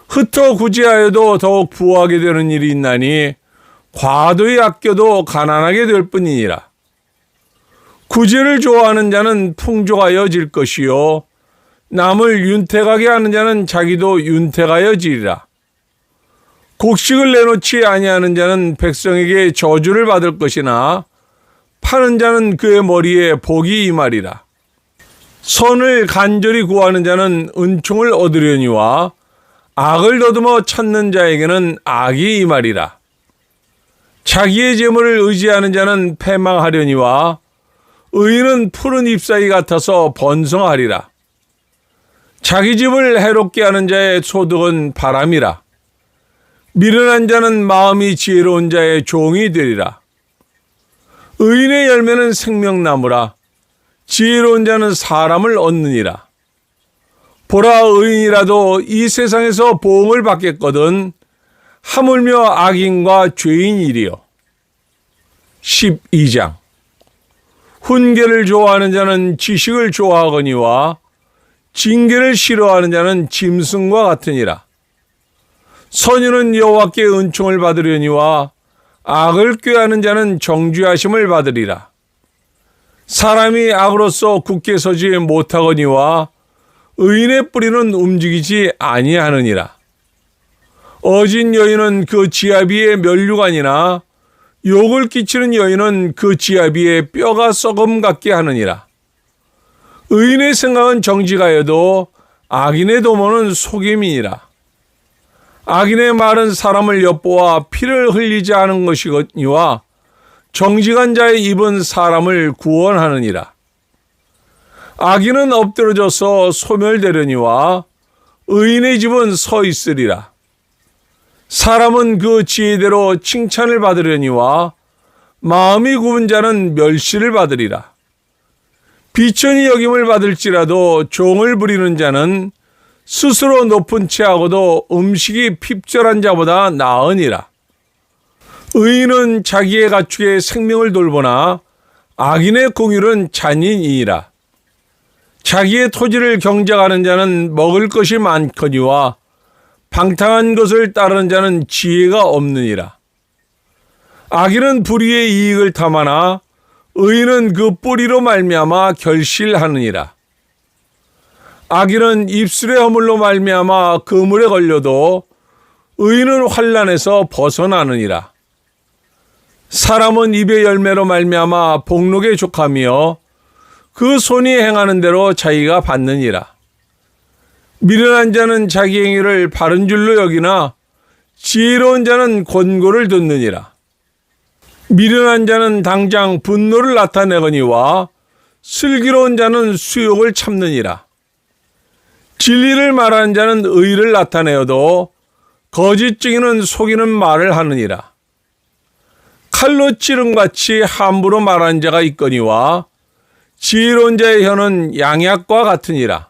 흩어 구제하여도 더욱 부하게 되는 일이 있나니 과도히 아껴도 가난하게 될 뿐이니라. 구제를 좋아하는 자는 풍족하여질 것이요 남을 윤택하게 하는 자는 자기도 윤택하여지리라. 곡식을 내놓지 아니하는 자는 백성에게 저주를 받을 것이나 파는 자는 그의 머리에 복이 임하리라. 선을 간절히 구하는 자는 은총을 얻으려니와 악을 더듬어 찾는 자에게는 악이 임하리라. 자기의 재물을 의지하는 자는 패망하려니와 의인은 푸른 잎사귀 같아서 번성하리라. 자기 집을 해롭게 하는 자의 소득은 바람이라. 미련한 자는 마음이 지혜로운 자의 종이 되리라. 의인의 열매는 생명나무라. 지혜로운 자는 사람을 얻느니라. 보라, 의인이라도 이 세상에서 보응을 받겠거든 하물며 악인과 죄인이리요. 12장. 훈계를 좋아하는 자는 지식을 좋아하거니와 징계를 싫어하는 자는 짐승과 같으니라. 선인은 여호와께 은총을 받으려니와 악을 꾀하는 자는 정죄하심을 받으리라. 사람이 악으로서 굳게 서지 못하거니와 의인의 뿌리는 움직이지 아니하느니라. 어진 여인은 그 지아비의 면류관이나 욕을 끼치는 여인은 그 지아비의 뼈가 썩음 같게 하느니라. 의인의 생각은 정직하여도 악인의 도모는 속임이니라. 악인의 말은 사람을 엿보아 피를 흘리지 않은 것이거니와 정직한 자의 입은 사람을 구원하느니라. 악인은 엎드러져서 소멸되려니와 의인의 집은 서 있으리라. 사람은 그 지혜대로 칭찬을 받으려니와 마음이 굽은 자는 멸시를 받으리라. 비천히 여김을 받을지라도 종을 부리는 자는 스스로 높은 채하고도 음식이 핍절한 자보다 나으니라. 의인은 자기의 가축의 생명을 돌보나 악인의 공율은 잔인이니라. 자기의 토지를 경작하는 자는 먹을 것이 많거니와 방탕한 것을 따르는 자는 지혜가 없느니라. 악인은 불의의 이익을 탐하나 의인은 그 뿌리로 말미암아 결실하느니라. 악인은 입술의 허물로 말미암아 그물에 걸려도 의인은 환난에서 벗어나느니라. 사람은 입의 열매로 말미암아 복록에 족하며 그 손이 행하는 대로 자기가 받느니라. 미련한 자는 자기 행위를 바른 줄로 여기나 지혜로운 자는 권고를 듣느니라. 미련한 자는 당장 분노를 나타내거니와 슬기로운 자는 수욕을 참느니라. 진리를 말하는 자는 의를 나타내어도 거짓증인은 속이는 말을 하느니라. 칼로 찌름같이 함부로 말하는 자가 있거니와 지혜로운 자의 혀는 양약과 같으니라.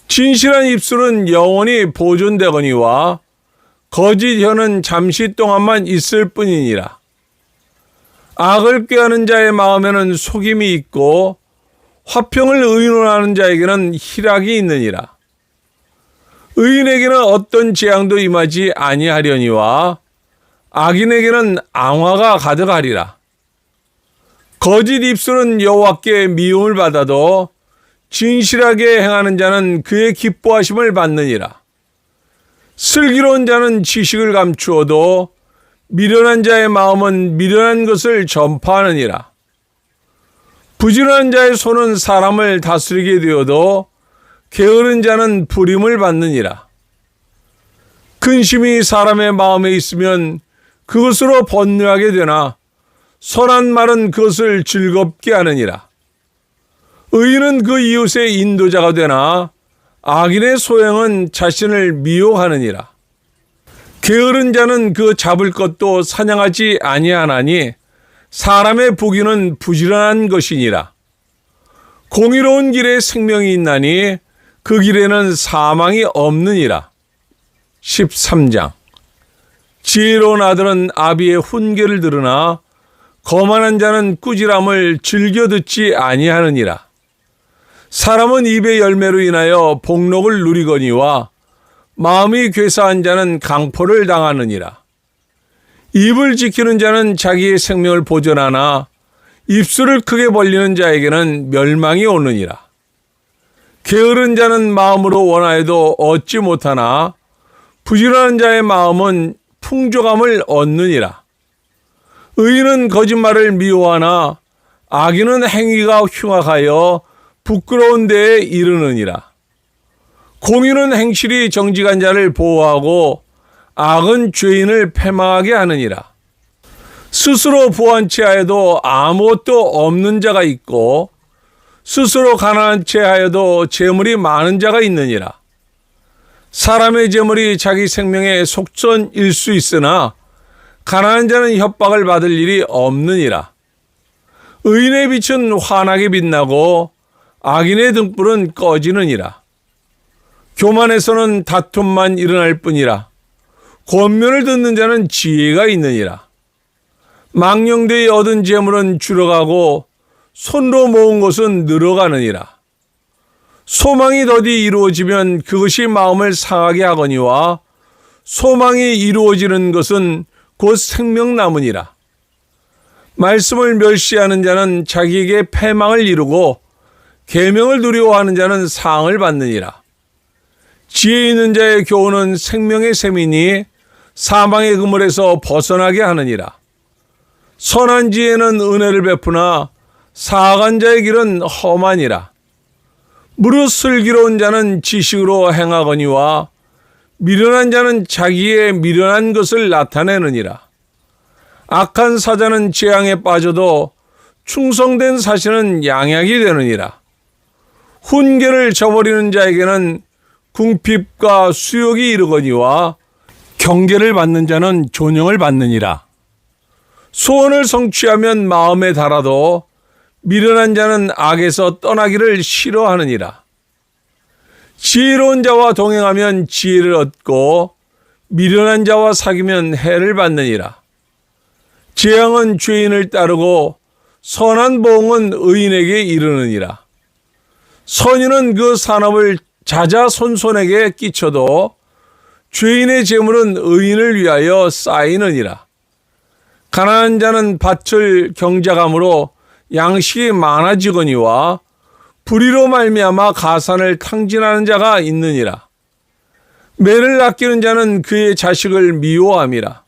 진실한 입술은 영원히 보존되거니와 거짓 혀는 잠시 동안만 있을 뿐이니라. 악을 꾀하는 자의 마음에는 속임이 있고 화평을 의논하는 자에게는 희락이 있느니라. 의인에게는 어떤 재앙도 임하지 아니하려니와 악인에게는 앙화가 가득하리라. 거짓 입술은 여호와께 미움을 받아도 진실하게 행하는 자는 그의 기뻐하심을 받느니라. 슬기로운 자는 지식을 감추어도 미련한 자의 마음은 미련한 것을 전파하느니라. 부지런한 자의 손은 사람을 다스리게 되어도 게으른 자는 부림을 받느니라. 근심이 사람의 마음에 있으면 그것으로 번뇌하게 되나 선한 말은 그것을 즐겁게 하느니라. 의인은 그 이웃의 인도자가 되나 악인의 소행은 자신을 미워하느니라. 게으른 자는 그 잡을 것도 사냥하지 아니하나니 사람의 부귀는 부지런한 것이니라. 공의로운 길에 생명이 있나니 그 길에는 사망이 없느니라. 13장. 지혜로운 아들은 아비의 훈계를 들으나 거만한 자는 꾸지람을 즐겨 듣지 아니하느니라. 사람은 입의 열매로 인하여 복록을 누리거니와 마음이 괴사한 자는 강포를 당하느니라. 입을 지키는 자는 자기의 생명을 보존하나 입술을 크게 벌리는 자에게는 멸망이 오느니라. 게으른 자는 마음으로 원하여도 얻지 못하나 부지런한 자의 마음은 풍족함을 얻느니라. 의인은 거짓말을 미워하나 악인은 행위가 흉악하여 부끄러운 데에 이르느니라. 공의는 행실이 정직한 자를 보호하고 악은 죄인을 패망하게 하느니라. 스스로 부한 체하여도 아무것도 없는 자가 있고 스스로 가난한 체하여도 재물이 많은 자가 있느니라. 사람의 재물이 자기 생명의 속전일 수 있으나 가난한 자는 협박을 받을 일이 없느니라. 의인의 빛은 환하게 빛나고 악인의 등불은 꺼지느니라. 교만에서는 다툼만 일어날 뿐이라. 권면을 듣는 자는 지혜가 있느니라. 망령되이 얻은 재물은 줄어가고 손으로 모은 것은 늘어가느니라. 소망이 더디 이루어지면 그것이 마음을 상하게 하거니와 소망이 이루어지는 것은 곧 생명나무니라. 말씀을 멸시하는 자는 자기에게 패망을 이루고 계명을 두려워하는 자는 상을 받느니라. 지혜 있는 자의 교훈은 생명의 샘이니 사망의 그물에서 벗어나게 하느니라. 선한 지혜는 은혜를 베푸나 사악한 자의 길은 험하니라. 무릇 슬기로운 자는 지식으로 행하거니와 미련한 자는 자기의 미련한 것을 나타내느니라. 악한 사자는 재앙에 빠져도 충성된 사신은 양약이 되느니라. 훈계를 저버리는 자에게는 궁핍과 수욕이 이르거니와 경계를 받는 자는 존영을 받느니라. 소원을 성취하면 마음에 달아도 미련한 자는 악에서 떠나기를 싫어하느니라. 지혜로운 자와 동행하면 지혜를 얻고 미련한 자와 사귀면 해를 받느니라. 재앙은 죄인을 따르고 선한 보응은 의인에게 이르느니라. 선인은 그 산업을 자자손손에게 끼쳐도 죄인의 재물은 의인을 위하여 쌓이느니라. 가난한 자는 밭을 경작함으로 양식이 많아지거니와 불의로 말미암아 가산을 탕진하는 자가 있느니라. 매를 아끼는 자는 그의 자식을 미워함이라.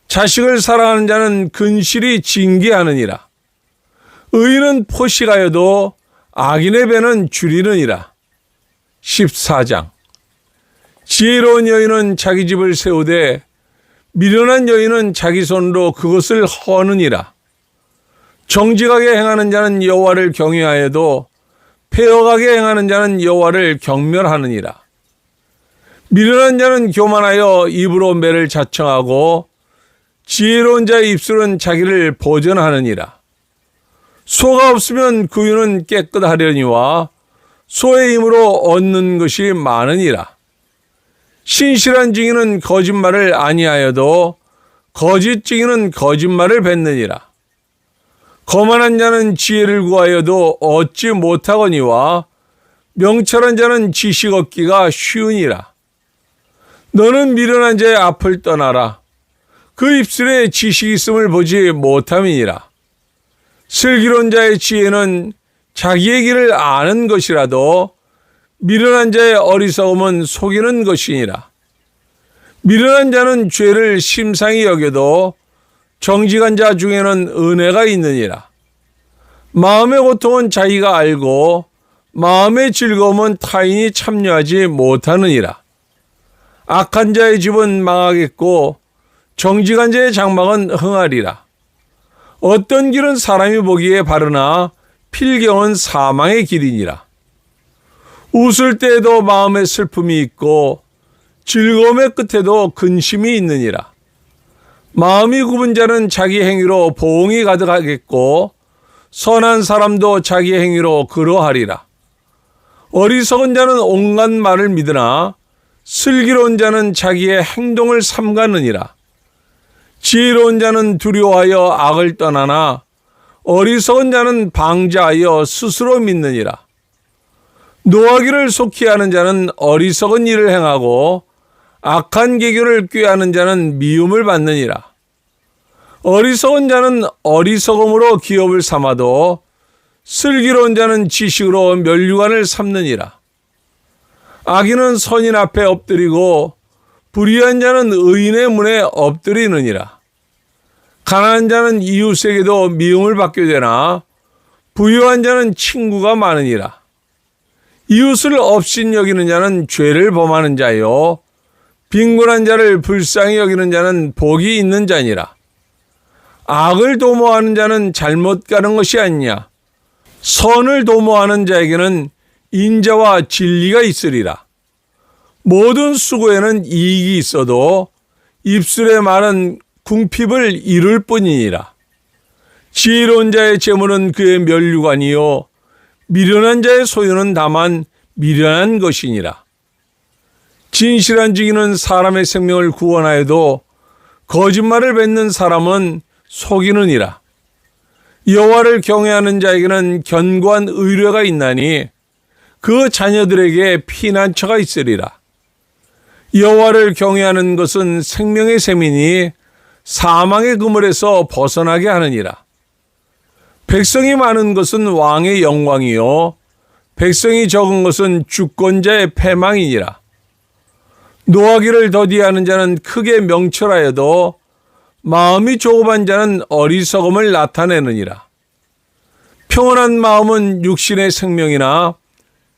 자식을 사랑하는 자는 근실이 징계하느니라. 의인은 포식하여도 악인의 배는 줄이느니라. 14장. 지혜로운 여인은 자기 집을 세우되 미련한 여인은 자기 손으로 그것을 허느니라. 정직하게 행하는 자는 여호와를 경외하여도 패역하게 행하는 자는 여호와를 경멸하느니라. 미련한 자는 교만하여 입으로 매를 자청하고 지혜로운 자의 입술은 자기를 보전하느니라. 소가 없으면 구유는 깨끗하려니와 소의 힘으로 얻는 것이 많으니라. 신실한 증인은 거짓말을 아니하여도 거짓 증인은 거짓말을 뱉느니라. 거만한 자는 지혜를 구하여도 얻지 못하거니와 명철한 자는 지식 얻기가 쉬우니라. 너는 미련한 자의 앞을 떠나라. 그 입술에 지식이 있음을 보지 못함이니라. 슬기로운 자의 지혜는 자기의 길을 아는 것이라도 미련한 자의 어리석음은 속이는 것이니라. 미련한 자는 죄를 심상히 여겨도 정직한 자 중에는 은혜가 있느니라. 마음의 고통은 자기가 알고 마음의 즐거움은 타인이 참여하지 못하느니라. 악한 자의 집은 망하겠고 정직한 자의 장막은 흥하리라. 어떤 길은 사람이 보기에 바르나 필경은 사망의 길이니라. 웃을 때에도 마음에 슬픔이 있고 즐거움의 끝에도 근심이 있느니라. 마음이 굽은 자는 자기 행위로 보응이 가득하겠고 선한 사람도 자기 행위로 그러하리라. 어리석은 자는 온갖 말을 믿으나 슬기로운 자는 자기의 행동을 삼가느니라. 지혜로운 자는 두려워하여 악을 떠나나 어리석은 자는 방자하여 스스로 믿느니라. 노하기를 속히 하는 자는 어리석은 일을 행하고 악한 계교를 꾀하는 자는 미움을 받느니라. 어리석은 자는 어리석음으로 기업을 삼아도 슬기로운 자는 지식으로 면류관을 삼느니라. 악인은 선인 앞에 엎드리고 불의한 자는 의인의 문에 엎드리느니라. 가난한 자는 이웃에게도 미움을 받게 되나 부유한 자는 친구가 많으니라. 이웃을 업신 여기는 자는 죄를 범하는 자요 빈곤한 자를 불쌍히 여기는 자는 복이 있는 자니라. 악을 도모하는 자는 잘못 가는 것이 아니냐. 선을 도모하는 자에게는 인자와 진리가 있으리라. 모든 수고에는 이익이 있어도 입술의 말은 궁핍을 이룰 뿐이니라. 지혜로운 자의 재물은 그의 면류관이요 미련한 자의 소유는 다만 미련한 것이니라. 진실한 증인은 사람의 생명을 구원하여도 거짓말을 뱉는 사람은 속이느니라. 여호와를 경외하는 자에게는 견고한 의뢰가 있나니 그 자녀들에게 피난처가 있으리라. 여호와를 경외하는 것은 생명의 셈이니 사망의 그물에서 벗어나게 하느니라. 백성이 많은 것은 왕의 영광이요 백성이 적은 것은 주권자의 패망이니라. 노하기를 더디하는 자는 크게 명철하여도 마음이 조급한 자는 어리석음을 나타내느니라. 평온한 마음은 육신의 생명이나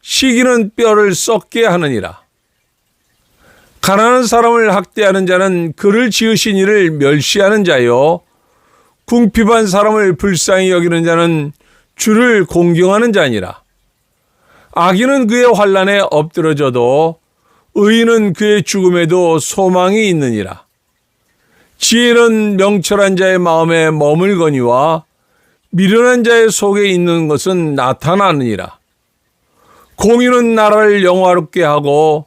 시기는 뼈를 썩게 하느니라. 가난한 사람을 학대하는 자는 그를 지으신 이를 멸시하는 자요 궁핍한 사람을 불쌍히 여기는 자는 주를 공경하는 자니라. 악인은 그의 환난에 엎드러져도 의인은 그의 죽음에도 소망이 있느니라. 지혜는 명철한 자의 마음에 머물거니와 미련한 자의 속에 있는 것은 나타나느니라. 공의는 나라를 영화롭게 하고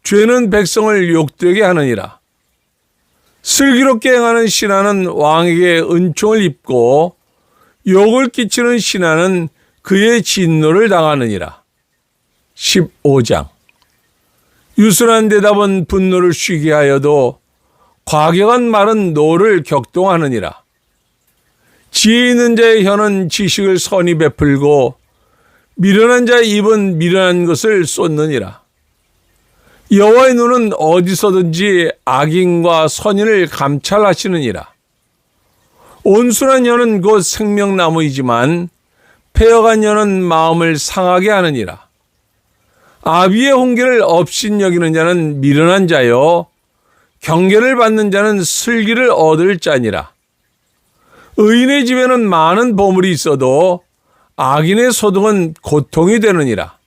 죄는 백성을 욕되게 하느니라. 슬기롭게 행하는 신하는 왕에게 은총을 입고 욕을 끼치는 신하는 그의 진노를 당하느니라. 15장. 유순한 대답은 분노를 쉬게 하여도 과격한 말은 노를 격동하느니라. 지혜 있는 자의 혀는 지식을 선히 베풀고 미련한 자의 입은 미련한 것을 쏟느니라. 여호와의 눈은 어디서든지 악인과 선인을 감찰하시느니라. 온순한 혀는 곧 생명나무이지만 패역한 혀는 마음을 상하게 하느니라. 아비의 홍계를 업신 여기는 자는 미련한 자요 경계를 받는 자는 슬기를 얻을 자니라. 의인의 집에는 많은 보물이 있어도 악인의 소득은 고통이 되느니라.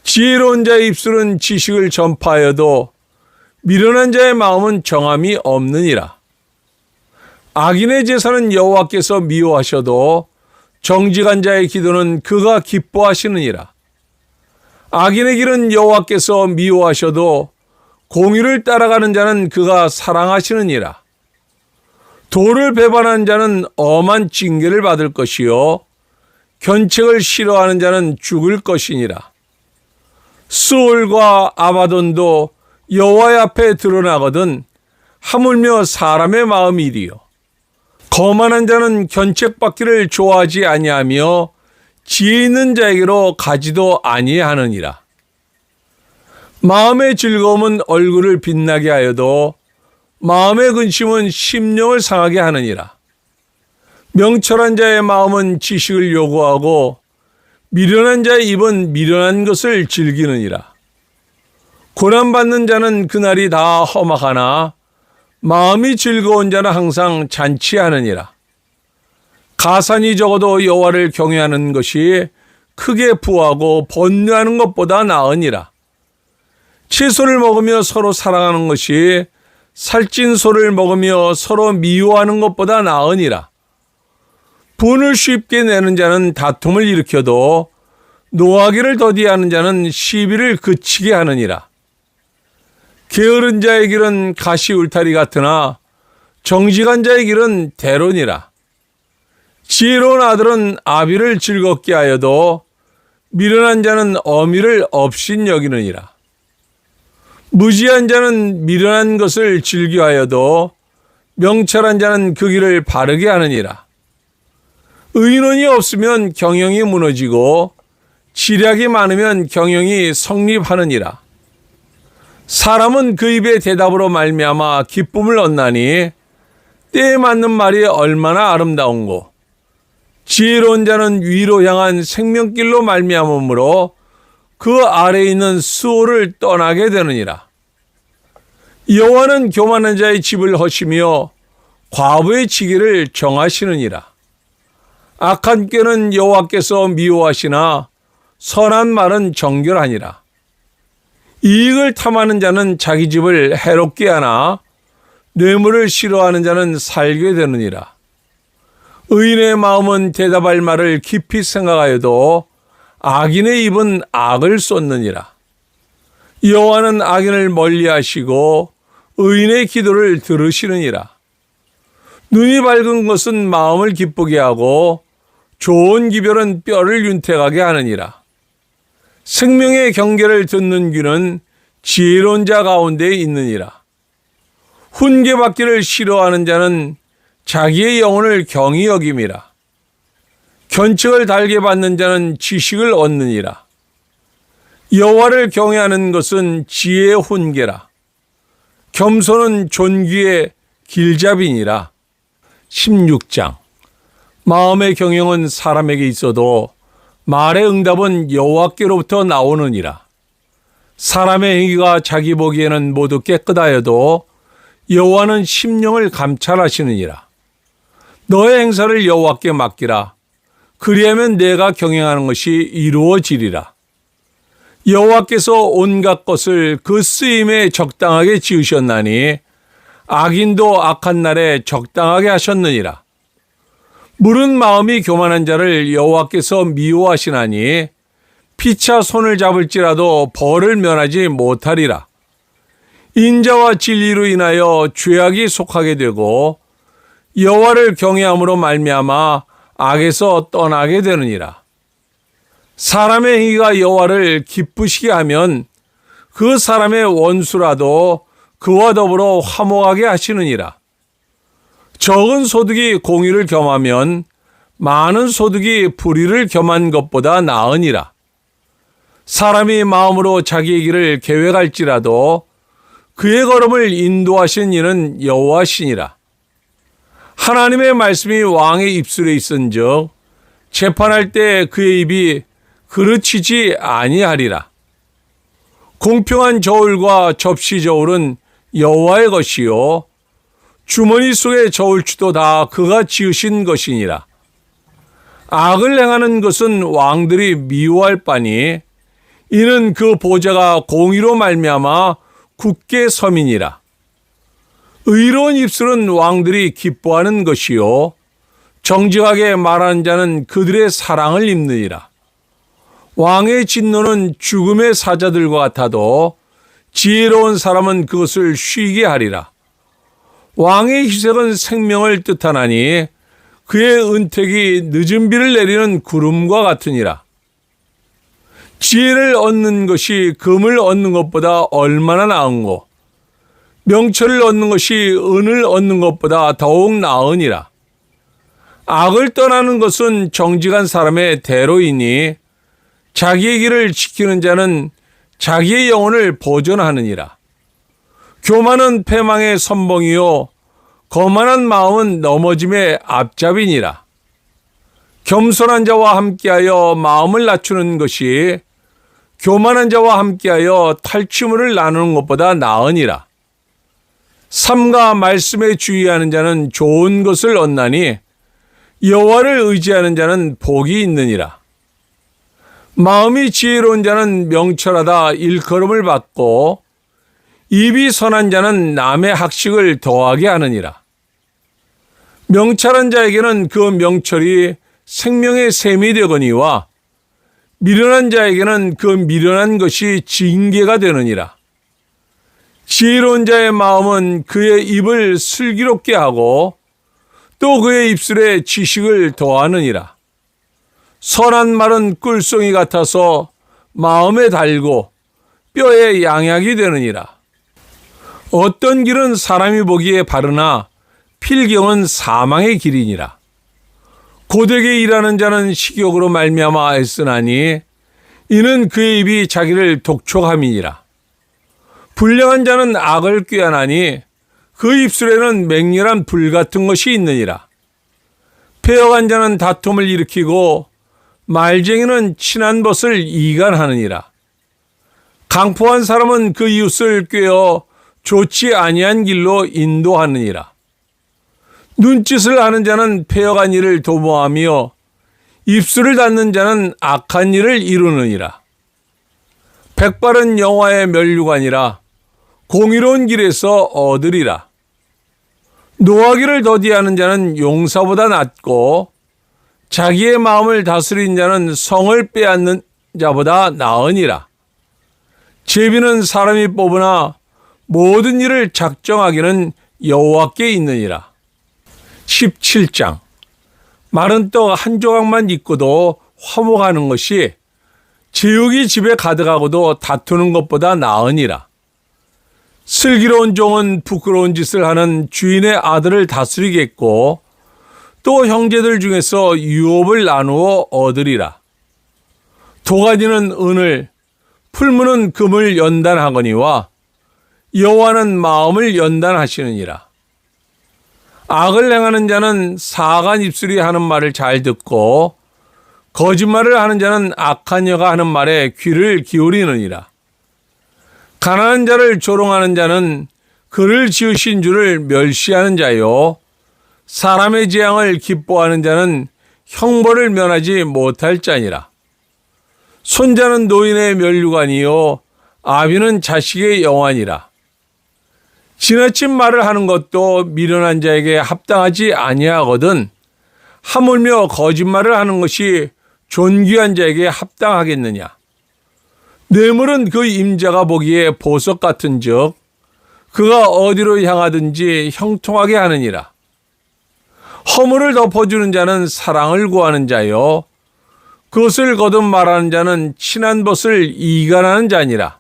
지혜로운 자의 입술은 지식을 전파하여도 미련한 자의 마음은 정함이 없느니라. 악인의 제사는 여호와께서 미워하셔도 정직한 자의 기도는 그가 기뻐하시느니라. 악인의 길은 여호와께서 미워하셔도 공의를 따라가는 자는 그가 사랑하시느니라. 도를 배반하는 자는 엄한 징계를 받을 것이요 견책을 싫어하는 자는 죽을 것이니라. 스올과 아바돈도 여호와의 앞에 드러나거든 하물며 사람의 마음이리요. 거만한 자는 견책받기를 좋아하지 아니하며 지혜 있는 자에게로 가지도 아니하느니라. 마음의 즐거움은 얼굴을 빛나게 하여도 마음의 근심은 심령을 상하게 하느니라. 명철한 자의 마음은 지식을 요구하고 미련한 자의 입은 미련한 것을 즐기느니라. 고난받는 자는 그날이 다 험악하나 마음이 즐거운 자는 항상 잔치하느니라. 가산이 적어도 여호와를 경외하는 것이 크게 부하고 번뇌하는 것보다 나으니라. 채소를 먹으며 서로 사랑하는 것이 살찐 소를 먹으며 서로 미워하는 것보다 나으니라. 분을 쉽게 내는 자는 다툼을 일으켜도 노하기를 더디하는 자는 시비를 그치게 하느니라. 게으른 자의 길은 가시 울타리 같으나 정직한 자의 길은 대론이라. 지혜로운 아들은 아비를 즐겁게 하여도 미련한 자는 어미를 업신 여기느니라. 무지한 자는 미련한 것을 즐겨하여도 명철한 자는 그 길을 바르게 하느니라. 의논이 없으면 경영이 무너지고 지략이 많으면 경영이 성립하느니라. 사람은 그 입의 대답으로 말미암아 기쁨을 얻나니 때에 맞는 말이 얼마나 아름다운고. 지혜로운 자는 위로 향한 생명길로 말미암으므로 그 아래에 있는 수호를 떠나게 되느니라. 여호와는 교만한 자의 집을 허시며 과부의 지기를 정하시느니라. 악한 꾀는 여호와께서 미워하시나 선한 말은 정결하니라. 이익을 탐하는 자는 자기 집을 해롭게 하나 뇌물을 싫어하는 자는 살게 되느니라. 의인의 마음은 대답할 말을 깊이 생각하여도 악인의 입은 악을 쏟느니라. 여호와는 악인을 멀리하시고 의인의 기도를 들으시느니라. 눈이 밝은 것은 마음을 기쁘게 하고 좋은 기별은 뼈를 윤택하게 하느니라. 생명의 경계를 듣는 귀는 지혜로운 자 가운데 있느니라. 훈계받기를 싫어하는 자는 자기의 영혼을 경히 여김이라. 견책을 달게 받는 자는 지식을 얻느니라. 여호와를 경외하는 것은 지혜의 훈계라. 겸손은 존귀의 길잡이니라. 16장. 마음의 경영은 사람에게 있어도 말의 응답은 여호와께로부터 나오느니라. 사람의 행위가 자기 보기에는 모두 깨끗하여도 여호와는 심령을 감찰하시느니라. 너의 행사를 여호와께 맡기라. 그리하면 내가 경영하는 것이 이루어지리라. 여호와께서 온갖 것을 그 쓰임에 적당하게 지으셨나니 악인도 악한 날에 적당하게 하셨느니라. 물은 마음이 교만한 자를 여호와께서 미워하시나니 피차 손을 잡을지라도 벌을 면하지 못하리라. 인자와 진리로 인하여 죄악이 속하게 되고 여호와를 경외함으로 말미암아 악에서 떠나게 되느니라. 사람의 행위가 여호와를 기쁘시게 하면 그 사람의 원수라도 그와 더불어 화목하게 하시느니라. 적은 소득이 공의를 겸하면 많은 소득이 불의를 겸한 것보다 나으니라. 사람이 마음으로 자기의 길을 계획할지라도 그의 걸음을 인도하신 이는 여호와시니라. 하나님의 말씀이 왕의 입술에 있은즉 재판할 때 그의 입이 그르치지 아니하리라. 공평한 저울과 접시 저울은 여호와의 것이요 주머니 속의 저울추도 다 그가 지으신 것이니라. 악을 행하는 것은 왕들이 미워할 바니 이는 그 보좌가 공의로 말미암아 굳게 섬이니라. 의로운 입술은 왕들이 기뻐하는 것이요 정직하게 말하는 자는 그들의 사랑을 입느니라. 왕의 진노는 죽음의 사자들과 같아도 지혜로운 사람은 그것을 쉬게 하리라. 왕의 희색은 생명을 뜻하나니 그의 은택이 늦은 비를 내리는 구름과 같으니라. 지혜를 얻는 것이 금을 얻는 것보다 얼마나 나은고 명철을 얻는 것이 은을 얻는 것보다 더욱 나으니라. 악을 떠나는 것은 정직한 사람의 대로이니 자기의 길을 지키는 자는 자기의 영혼을 보존하느니라. 교만은 패망의 선봉이요 거만한 마음은 넘어짐의 앞잡이니라. 겸손한 자와 함께하여 마음을 낮추는 것이 교만한 자와 함께하여 탈취물을 나누는 것보다 나으니라. 삼가 말씀에 주의하는 자는 좋은 것을 얻나니 여호와를 의지하는 자는 복이 있느니라. 마음이 지혜로운 자는 명철하다 일컬음을 받고 입이 선한 자는 남의 학식을 더하게 하느니라. 명철한 자에게는 그 명철이 생명의 샘이 되거니와 미련한 자에게는 그 미련한 것이 징계가 되느니라. 지혜로운 자의 마음은 그의 입을 슬기롭게 하고 또 그의 입술에 지식을 더하느니라. 선한 말은 꿀송이 같아서 마음에 달고 뼈에 양약이 되느니라. 어떤 길은 사람이 보기에 바르나 필경은 사망의 길이니라. 고되게 일하는 자는 식욕으로 말미암아 애쓰나니 이는 그의 입이 자기를 독촉함이니라. 불량한 자는 악을 꾀하나니 그 입술에는 맹렬한 불 같은 것이 있느니라. 패역한 자는 다툼을 일으키고 말쟁이는 친한 벗을 이간하느니라. 강포한 사람은 그 이웃을 꾀어 좋지 아니한 길로 인도하느니라. 눈짓을 하는 자는 패역한 일을 도모하며 입술을 닫는 자는 악한 일을 이루느니라. 백발은 영화의 면류관이라 공의로운 길에서 얻으리라. 노하기를 더디하는 자는 용사보다 낫고 자기의 마음을 다스린 자는 성을 빼앗는 자보다 나으니라. 제비는 사람이 뽑으나 모든 일을 작정하기는 여호와께 있느니라. 17장. 마른 떡 한 조각만 있고도 화목하는 것이 제육이 집에 가득하고도 다투는 것보다 나으니라. 슬기로운 종은 부끄러운 짓을 하는 주인의 아들을 다스리겠고 또 형제들 중에서 유업을 나누어 얻으리라. 도가니는 은을, 풀무는 금을 연단하거니와 여호와는 마음을 연단하시느니라. 악을 행하는 자는 사악한 입술이 하는 말을 잘 듣고 거짓말을 하는 자는 악한 여가 하는 말에 귀를 기울이느니라. 가난한 자를 조롱하는 자는 그를 지으신 주를 멸시하는 자요, 사람의 재앙을 기뻐하는 자는 형벌을 면하지 못할 자니라. 손자는 노인의 면류관이요 아비는 자식의 영환이라. 지나친 말을 하는 것도 미련한 자에게 합당하지 아니하거든 하물며 거짓말을 하는 것이 존귀한 자에게 합당하겠느냐. 뇌물은 그 임자가 보기에 보석 같은즉 그가 어디로 향하든지 형통하게 하느니라. 허물을 덮어주는 자는 사랑을 구하는 자요 그것을 거듭 말하는 자는 친한 벗을 이간하는 자니라.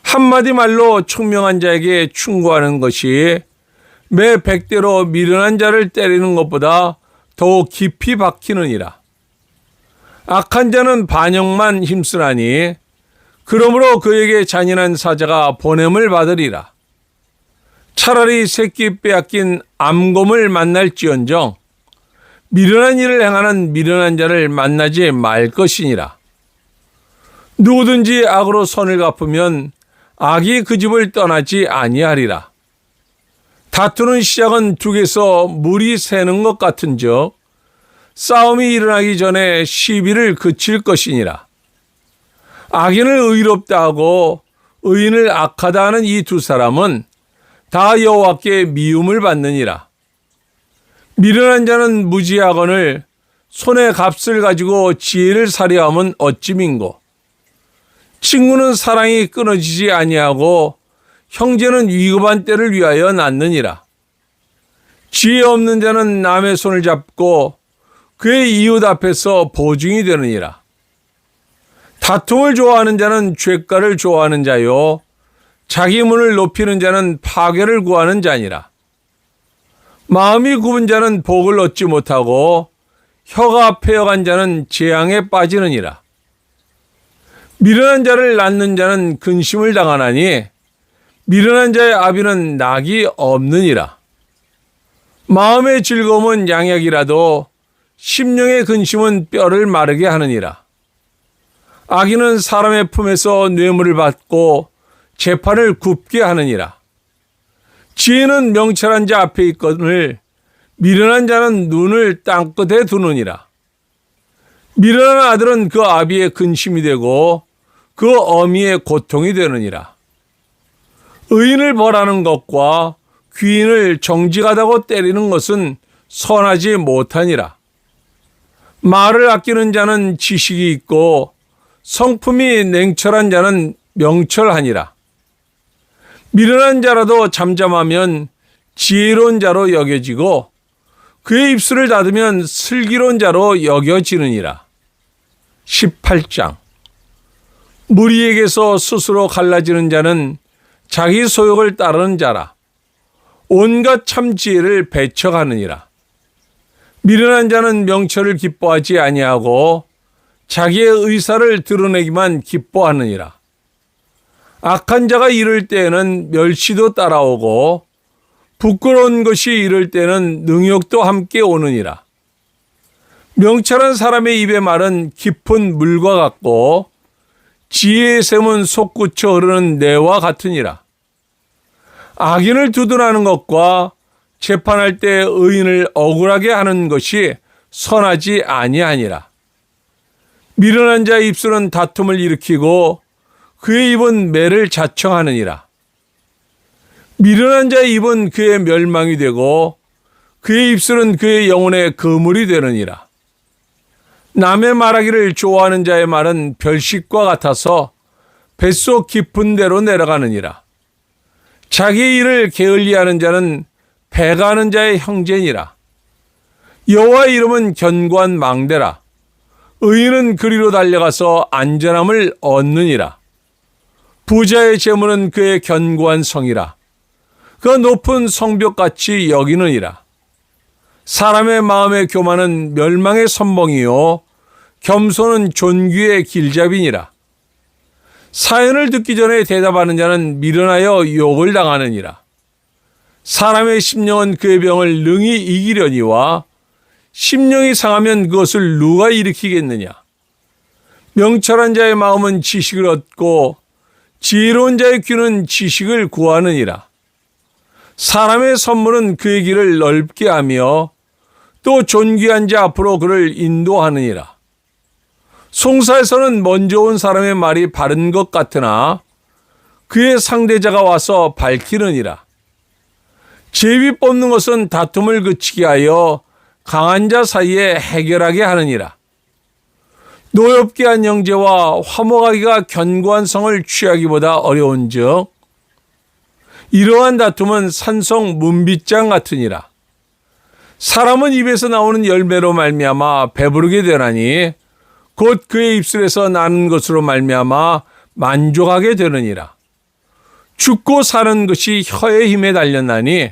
한마디 말로 총명한 자에게 충고하는 것이 매 100대로 미련한 자를 때리는 것보다 더욱 깊이 박히느니라. 악한 자는 반역만 힘쓰나니 그러므로 그에게 잔인한 사자가 보냄을 받으리라. 차라리 새끼 빼앗긴 암곰을 만날지언정 미련한 일을 행하는 미련한 자를 만나지 말 것이니라. 누구든지 악으로 선을 갚으면 악이 그 집을 떠나지 아니하리라. 다투는 시작은 둑에서 물이 새는 것 같은즉 싸움이 일어나기 전에 시비를 그칠 것이니라. 악인을 의롭다 하고 의인을 악하다 하는 이 두 사람은 다 여호와께 미움을 받느니라. 미련한 자는 무지하거늘 손에 값을 가지고 지혜를 사려 함은 어찌 민고. 친구는 사랑이 끊어지지 아니하고 형제는 위급한 때를 위하여 낳느니라. 지혜 없는 자는 남의 손을 잡고 그의 이웃 앞에서 보증이 되느니라. 다툼을 좋아하는 자는 죄가를 좋아하는 자요 자기 문을 높이는 자는 파괴를 구하는 자니라. 마음이 굽은 자는 복을 얻지 못하고 혀가 패역한 자는 재앙에 빠지느니라. 미련한 자를 낳는 자는 근심을 당하나니 미련한 자의 아비는 낙이 없느니라. 마음의 즐거움은 양약이라도 심령의 근심은 뼈를 마르게 하느니라. 악인은 사람의 품에서 뇌물을 받고 재판을 굽게 하느니라. 지혜는 명철한 자 앞에 있거늘 미련한 자는 눈을 땅끝에 두느니라. 미련한 아들은 그 아비의 근심이 되고 그 어미의 고통이 되느니라. 의인을 벌하는 것과 귀인을 정직하다고 때리는 것은 선하지 못하니라. 말을 아끼는 자는 지식이 있고 성품이 냉철한 자는 명철하니라. 미련한 자라도 잠잠하면 지혜로운 자로 여겨지고 그의 입술을 닫으면 슬기로운 자로 여겨지느니라. 18장. 무리에게서 스스로 갈라지는 자는 자기 소욕을 따르는 자라. 온갖 참 지혜를 배척하느니라. 미련한 자는 명철을 기뻐하지 아니하고 자기의 의사를 드러내기만 기뻐하느니라. 악한 자가 이를 때에는 멸시도 따라오고 부끄러운 것이 이를 때는 능욕도 함께 오느니라. 명철한 사람의 입의 말은 깊은 물과 같고 지혜의 샘은 솟구쳐 흐르는 내와 같으니라. 악인을 두둔하는 것과 재판할 때 의인을 억울하게 하는 것이 선하지 아니하니라. 미련한 자의 입술은 다툼을 일으키고 그의 입은 매를 자청하느니라. 미련한 자의 입은 그의 멸망이 되고 그의 입술은 그의 영혼의 거물이 되느니라. 남의 말하기를 좋아하는 자의 말은 별식과 같아서 뱃속 깊은 데로 내려가느니라. 자기의 일을 게을리하는 자는 배가하는 자의 형제니라. 여호와의 이름은 견고한 망대라. 의인은 그리로 달려가서 안전함을 얻느니라. 부자의 재물은 그의 견고한 성이라. 그 높은 성벽같이 여기느니라. 사람의 마음의 교만은 멸망의 선봉이요 겸손은 존귀의 길잡이니라. 사연을 듣기 전에 대답하는 자는 미련하여 욕을 당하느니라. 사람의 심령은 그의 병을 능히 이기려니와 심령이 상하면 그것을 누가 일으키겠느냐. 명철한 자의 마음은 지식을 얻고 지혜로운 자의 귀는 지식을 구하느니라. 사람의 선물은 그의 길을 넓게 하며 또 존귀한 자 앞으로 그를 인도하느니라. 송사에서는 먼저 온 사람의 말이 바른 것 같으나 그의 상대자가 와서 밝히느니라. 제비 뽑는 것은 다툼을 그치게 하여 강한 자 사이에 해결하게 하느니라. 노엽게 한 형제와 화목하기가 견고한 성을 취하기보다 어려운즉 이러한 다툼은 산성 문빗장 같으니라. 사람은 입에서 나오는 열매로 말미암아 배부르게 되나니 곧 그의 입술에서 나는 것으로 말미암아 만족하게 되느니라. 죽고 사는 것이 혀의 힘에 달렸나니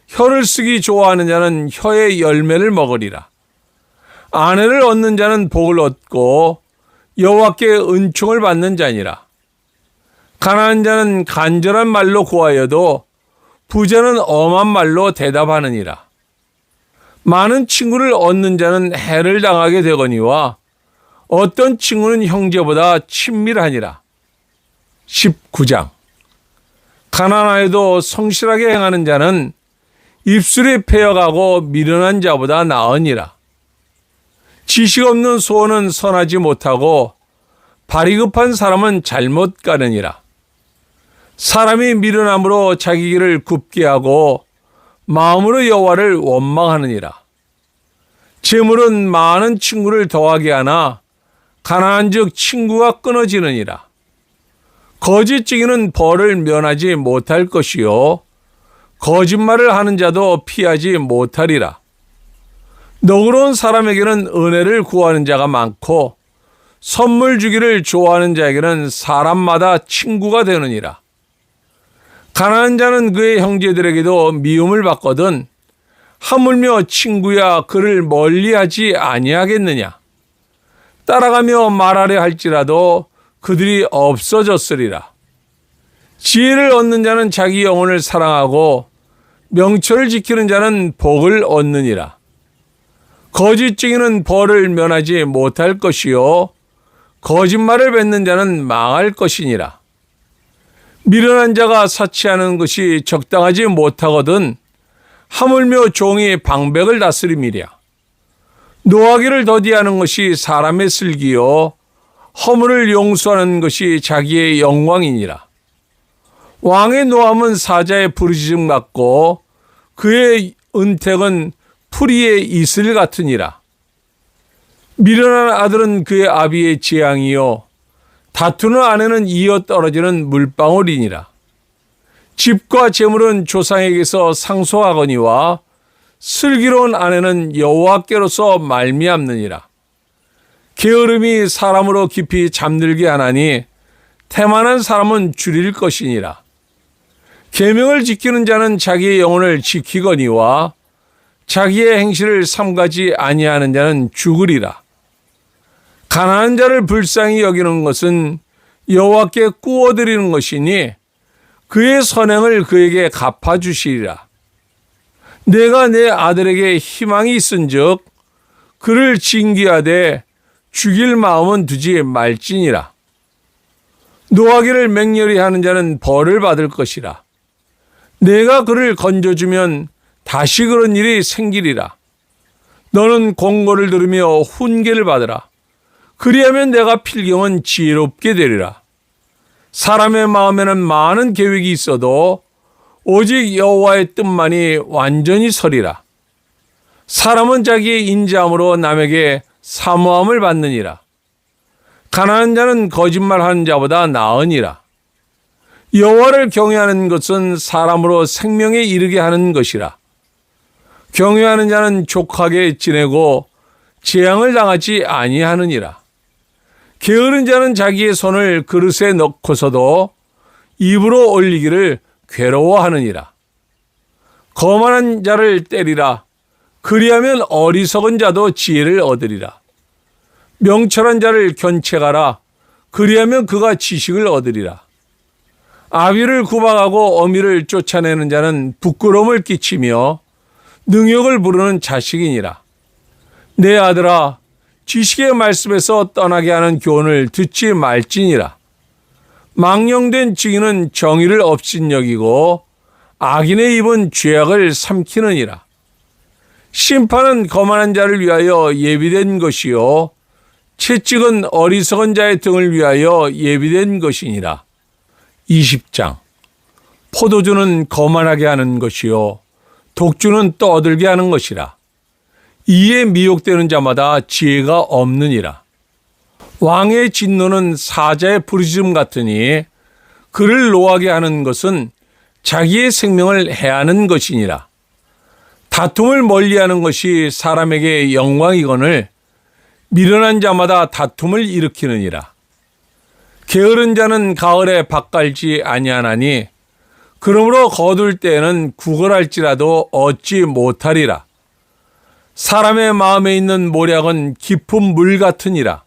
혀를 쓰기 좋아하는 자는 혀의 열매를 먹으리라. 아내를 얻는 자는 복을 얻고 여호와께 은총을 받는 자니라. 가난한 자는 간절한 말로 고하여도 부자는 엄한 말로 대답하느니라. 많은 친구를 얻는 자는 해를 당하게 되거니와 어떤 친구는 형제보다 친밀하니라. 19장. 가난하여도 성실하게 행하는 자는 입술이 패여가고 미련한 자보다 나으니라. 지식 없는 소원은 선하지 못하고 발이 급한 사람은 잘못 가느니라. 사람이 미련함으로 자기 길을 굽게 하고 마음으로 여호와를 원망하느니라. 재물은 많은 친구를 더하게 하나 가난한즉 친구가 끊어지느니라. 거짓 증인은 벌을 면하지 못할 것이요 거짓말을 하는 자도 피하지 못하리라. 너그러운 사람에게는 은혜를 구하는 자가 많고 선물 주기를 좋아하는 자에게는 사람마다 친구가 되느니라. 가난한 자는 그의 형제들에게도 미움을 받거든 하물며 친구야 그를 멀리하지 아니하겠느냐. 따라가며 말하려 할지라도 그들이 없어졌으리라. 지혜를 얻는 자는 자기 영혼을 사랑하고 명철을 지키는 자는 복을 얻느니라. 거짓 증인은 벌을 면하지 못할 것이요 거짓말을 뱉는 자는 망할 것이니라. 미련한 자가 사치하는 것이 적당하지 못하거든 하물며 종이 방백을 다스림이랴. 노하기를 더디하는 것이 사람의 슬기요 허물을 용서하는 것이 자기의 영광이니라. 왕의 노함은 사자의 부르짖음 같고 그의 은택은 풀이의 이슬 같으니라. 미련한 아들은 그의 아비의 재앙이요 다투는 아내는 이어 떨어지는 물방울이니라. 집과 재물은 조상에게서 상속하거니와 슬기로운 아내는 여호와께로서 말미암느니라. 게으름이 사람으로 깊이 잠들게 하나니 태만한 사람은 줄일 것이니라. 계명을 지키는 자는 자기의 영혼을 지키거니와 자기의 행실을 삼가지 아니하는 자는 죽으리라. 가난한 자를 불쌍히 여기는 것은 여호와께 꾸어드리는 것이니 그의 선행을 그에게 갚아주시리라. 내가 내 아들에게 희망이 있은즉 그를 징계하되 죽일 마음은 두지 말지니라. 노하기를 맹렬히 하는 자는 벌을 받을 것이라. 내가 그를 건져주면 다시 그런 일이 생기리라. 너는 공고를 들으며 훈계를 받으라. 그리하면 내가 필경은 지혜롭게 되리라. 사람의 마음에는 많은 계획이 있어도 오직 여호와의 뜻만이 완전히 서리라. 사람은 자기의 인자함으로 남에게 사모함을 받느니라. 가난한 자는 거짓말하는 자보다 나으니라. 여호와를 경외하는 것은 사람으로 생명에 이르게 하는 것이라. 경외하는 자는 족하게 지내고 재앙을 당하지 아니하느니라. 게으른 자는 자기의 손을 그릇에 넣고서도 입으로 올리기를 괴로워하느니라. 거만한 자를 때리라. 그리하면 어리석은 자도 지혜를 얻으리라. 명철한 자를 견책하라. 그리하면 그가 지식을 얻으리라. 아비를 구박하고 어미를 쫓아내는 자는 부끄러움을 끼치며 능욕을 부르는 자식이니라. 내 아들아, 지식의 말씀에서 떠나게 하는 교훈을 듣지 말지니라. 망령된 증인은 정의를 업신여기고 악인의 입은 죄악을 삼키느니라. 심판은 거만한 자를 위하여 예비된 것이요 채찍은 어리석은 자의 등을 위하여 예비된 것이니라. 20장. 포도주는 거만하게 하는 것이요 독주는 떠들게 하는 것이라. 이에 미혹되는 자마다 지혜가 없느니라. 왕의 진노는 사자의 부르짖음 같으니 그를 노하게 하는 것은 자기의 생명을 해하는 것이니라. 다툼을 멀리하는 것이 사람에게 영광이거늘 미련한 자마다 다툼을 일으키느니라. 게으른 자는 가을에 밭갈지 아니하나니 그러므로 거둘 때에는 구걸할지라도 얻지 못하리라. 사람의 마음에 있는 모략은 깊은 물 같으니라.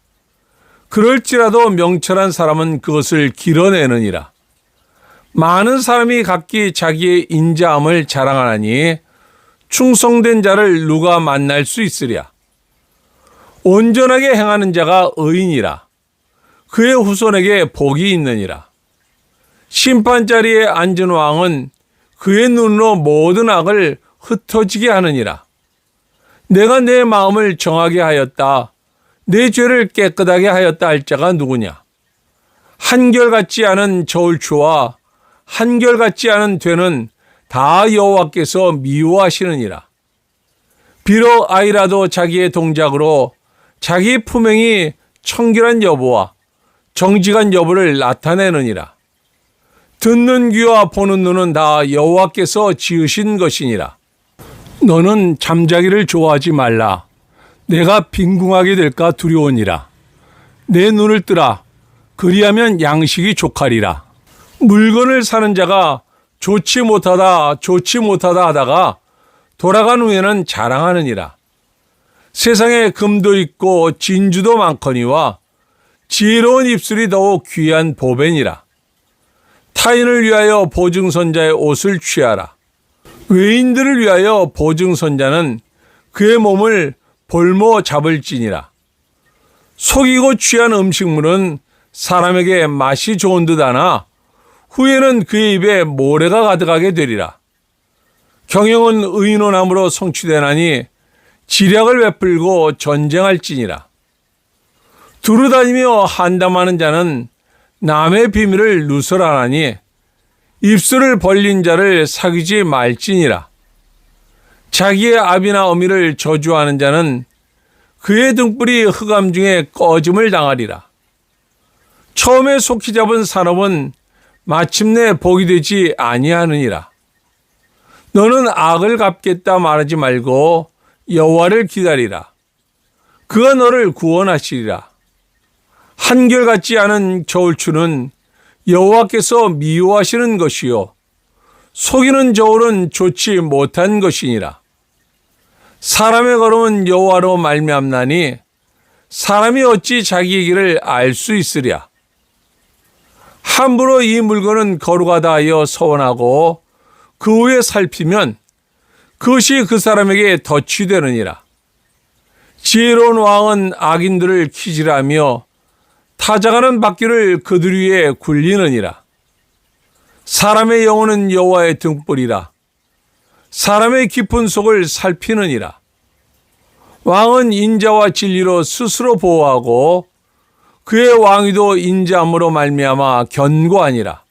그럴지라도 명철한 사람은 그것을 길어내느니라. 많은 사람이 각기 자기의 인자함을 자랑하나니 충성된 자를 누가 만날 수 있으랴. 온전하게 행하는 자가 의인이라. 그의 후손에게 복이 있느니라. 심판자리에 앉은 왕은 그의 눈으로 모든 악을 흩어지게 하느니라. 내가 내 마음을 정하게 하였다. 내 죄를 깨끗하게 하였다 할 자가 누구냐? 한결같지 않은 저울추와 한결같지 않은 되는 다 여호와께서 미워하시느니라. 비록 아이라도 자기의 동작으로 자기 품행이 청결한 여부와 정직한 여부를 나타내느니라. 듣는 귀와 보는 눈은 다 여호와께서 지으신 것이니라. 너는 잠자기를 좋아하지 말라. 내가 빈궁하게 될까 두려우니라. 내 눈을 뜨라. 그리하면 양식이 족하리라. 물건을 사는 자가 좋지 못하다 하다가 돌아간 후에는 자랑하느니라. 세상에 금도 있고 진주도 많거니와 지혜로운 입술이 더욱 귀한 보배니라. 타인을 위하여 보증선자의 옷을 취하라. 외인들을 위하여 보증선자는 그의 몸을 볼모 잡을지니라. 속이고 취한 음식물은 사람에게 맛이 좋은 듯하나 후에는 그의 입에 모래가 가득하게 되리라. 경영은 의논함으로 성취되나니 지략을 베풀고 전쟁할지니라. 두루다니며 한담하는 자는 남의 비밀을 누설하나니 입술을 벌린 자를 사귀지 말지니라. 자기의 아비나 어미를 저주하는 자는 그의 등불이 흑암 중에 꺼짐을 당하리라. 처음에 속히 잡은 산업은 마침내 복이 되지 아니하느니라. 너는 악을 갚겠다 말하지 말고 여호와를 기다리라. 그가 너를 구원하시리라. 한결같지 않은 저울추는 여호와께서 미워하시는 것이요 속이는 저울은 좋지 못한 것이니라. 사람의 걸음은 여호와로 말미암나니 사람이 어찌 자기의 길을 알 수 있으랴. 함부로 이 물건은 거룩하다 하여 서원하고 그 후에 살피면 그것이 그 사람에게 덫이 되느니라. 지혜로운 왕은 악인들을 키질하며 타작하는 바퀴를 그들 위에 굴리느니라. 사람의 영혼은 여호와의 등불이라. 사람의 깊은 속을 살피느니라. 왕은 인자와 진리로 스스로 보호하고 그의 왕위도 인자함으로 말미암아 견고하니라.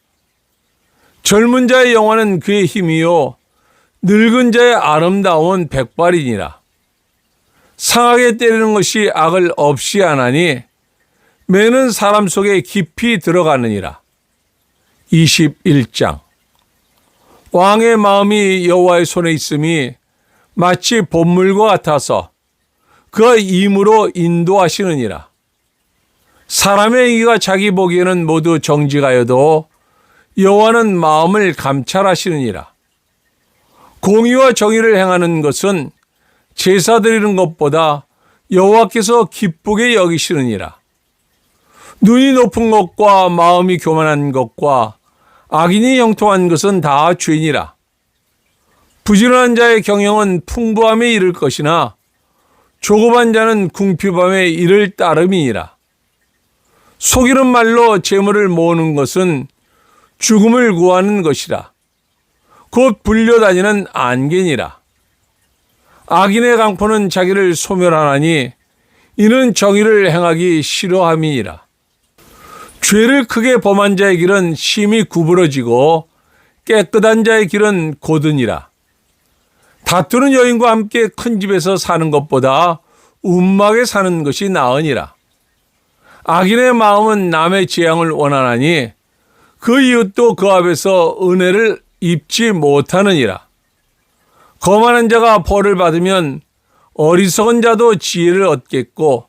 젊은 자의 영화는 그의 힘이요 늙은 자의 아름다운 백발이니라. 상하게 때리는 것이 악을 없이 하나니 매는 사람 속에 깊이 들어가느니라. 21장. 왕의 마음이 여호와의 손에 있음이 마치 봇물과 같아서 그가 임으로 인도하시느니라. 사람의 이가 자기 보기에는 모두 정직하여도 여호와는 마음을 감찰하시느니라. 공의와 정의를 행하는 것은 제사 드리는 것보다 여호와께서 기쁘게 여기시느니라. 눈이 높은 것과 마음이 교만한 것과 악인이 형통한 것은 다 죄니라. 부지런한 자의 경영은 풍부함에 이를 것이나 조급한 자는 궁핍함에 이를 따름이니라. 속이는 말로 재물을 모으는 것은 죽음을 구하는 것이라. 곧 불려다니는 안개니라. 악인의 강포는 자기를 소멸하나니 이는 정의를 행하기 싫어함이니라. 죄를 크게 범한 자의 길은 심히 구부러지고 깨끗한 자의 길은 고드니라. 다투는 여인과 함께 큰 집에서 사는 것보다 움막에 사는 것이 나으니라. 악인의 마음은 남의 재앙을 원하나니 그 이웃도 그 앞에서 은혜를 입지 못하느니라. 거만한 자가 벌을 받으면 어리석은 자도 지혜를 얻겠고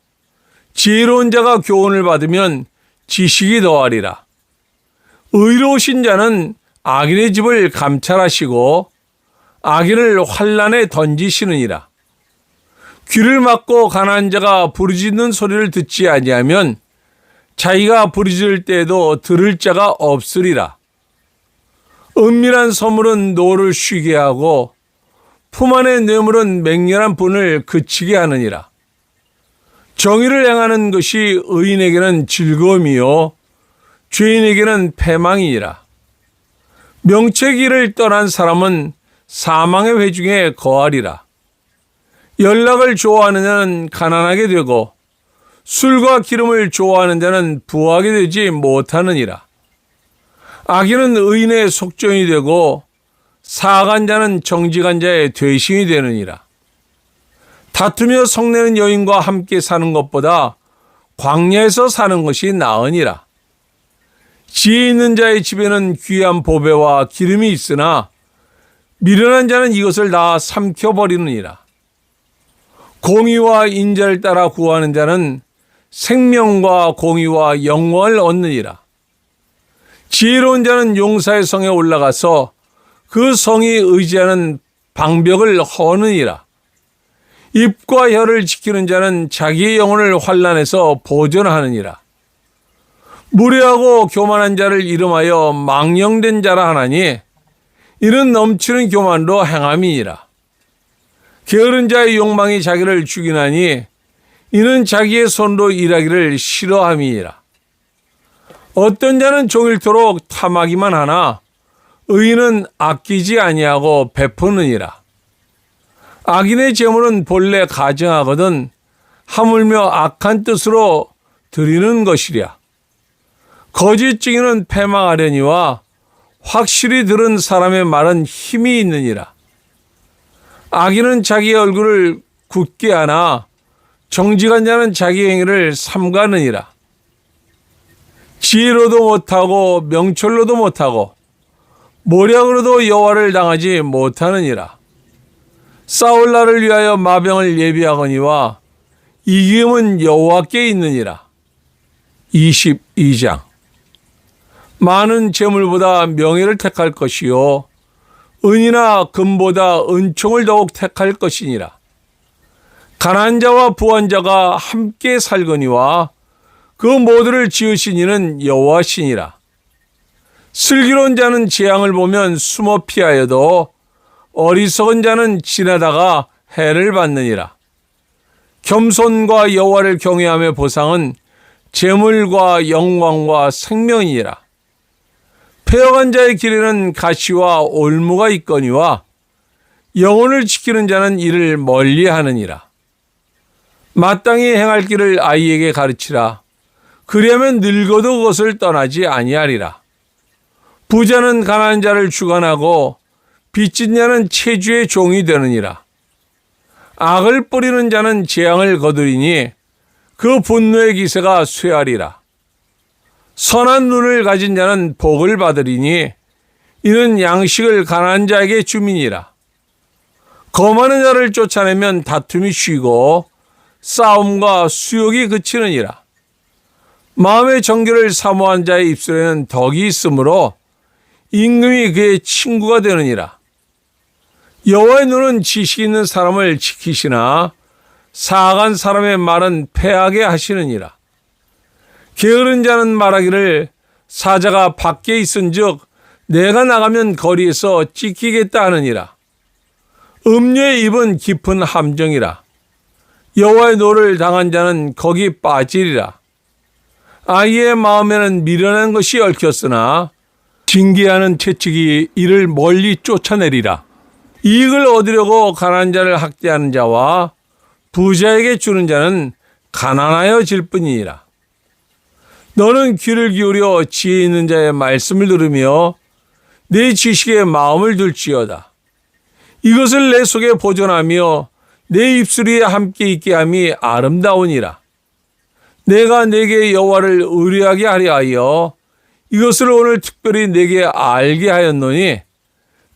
지혜로운 자가 교훈을 받으면 지식이 더하리라. 의로우신 자는 악인의 집을 감찰하시고 악인을 환난에 던지시느니라. 귀를 막고 가난한 자가 부르짖는 소리를 듣지 아니하면 자기가 부르짖을 때에도 들을 자가 없으리라. 은밀한 서물은 노를 쉬게 하고 품 안의 뇌물은 맹렬한 분을 그치게 하느니라. 정의를 행하는 것이 의인에게는 즐거움이요 죄인에게는 패망이니라. 명철의 길을 떠난 사람은 사망의 회중에 거하리라. 연락을 좋아하는 자는 가난하게 되고 술과 기름을 좋아하는 자는 부하게 되지 못하느니라. 악인은 의인의 속전이 되고 사악한 자는 정직한 자의 되심이 되느니라. 다투며 성내는 여인과 함께 사는 것보다 광야에서 사는 것이 나으니라. 지혜 있는 자의 집에는 귀한 보배와 기름이 있으나 미련한 자는 이것을 다 삼켜버리느니라. 공의와 인자를 따라 구하는 자는 생명과 공의와 영광을 얻느니라. 지혜로운 자는 용사의 성에 올라가서 그 성이 의지하는 방벽을 허느니라. 입과 혀를 지키는 자는 자기의 영혼을 환난에서 보존하느니라. 무례하고 교만한 자를 이름하여 망령된 자라 하나니 이는 넘치는 교만으로 행함이니라. 게으른 자의 욕망이 자기를 죽이나니 이는 자기의 손으로 일하기를 싫어함이니라. 어떤 자는 종일토록 탐하기만 하나 의인은 아끼지 아니하고 베푸느니라. 악인의 재물은 본래 가증하거든 하물며 악한 뜻으로 드리는 것이랴. 거짓 증인은 패망하려니와 확실히 들은 사람의 말은 힘이 있느니라. 악인은 자기의 얼굴을 굳게 하나 정직한 자는 자기 행위를 삼가느니라. 지혜로도 못하고 명철로도 못하고 모략으로도 여호와를 당하지 못하느니라. 싸울 날을 위하여 마병을 예비하거니와 이김은 여호와께 있느니라. 22장. 많은 재물보다 명예를 택할 것이요 은이나 금보다 은총을 더욱 택할 것이니라. 가난한 자와 부한 자가 함께 살거니와 그 모두를 지으신 이는 여호와시니라. 슬기로운 자는 재앙을 보면 숨어 피하여도 어리석은 자는 지나다가 해를 받느니라. 겸손과 여호와를 경외함의 보상은 재물과 영광과 생명이니라. 패역한 자의 길에는 가시와 올무가 있거니와 영혼을 지키는 자는 이를 멀리하느니라. 마땅히 행할 길을 아이에게 가르치라. 그리하면 늙어도 그것을 떠나지 아니하리라. 부자는 가난한 자를 주관하고 빚진 자는 체주의 종이 되느니라. 악을 뿌리는 자는 재앙을 거두리니 그 분노의 기세가 쇠하리라. 선한 눈을 가진 자는 복을 받으리니 이는 양식을 가난한 자에게 줌이니라. 거만한 자를 쫓아내면 다툼이 쉬고 싸움과 수욕이 그치느니라. 마음의 정결을 사모한 자의 입술에는 덕이 있으므로 임금이 그의 친구가 되느니라. 여호와의 눈은 지식 있는 사람을 지키시나 사악한 사람의 말은 패하게 하시느니라. 게으른 자는 말하기를 사자가 밖에 있은즉 내가 나가면 거리에서 찢기겠다 하느니라. 음료의 입은 깊은 함정이라. 여호와의 노를 당한 자는 거기 빠지리라. 아이의 마음에는 미련한 것이 얽혔으나 징계하는 채찍이 이를 멀리 쫓아내리라. 이익을 얻으려고 가난한 자를 학대하는 자와 부자에게 주는 자는 가난하여질 뿐이니라. 너는 귀를 기울여 지혜 있는 자의 말씀을 들으며 내 지식에 마음을 둘지어다. 이것을 내 속에 보존하며 내 입술 위에 함께 있게 함이 아름다우니라. 내가 내게 여호와를 의뢰하게 하려 하여 이것을 오늘 특별히 내게 알게 하였노니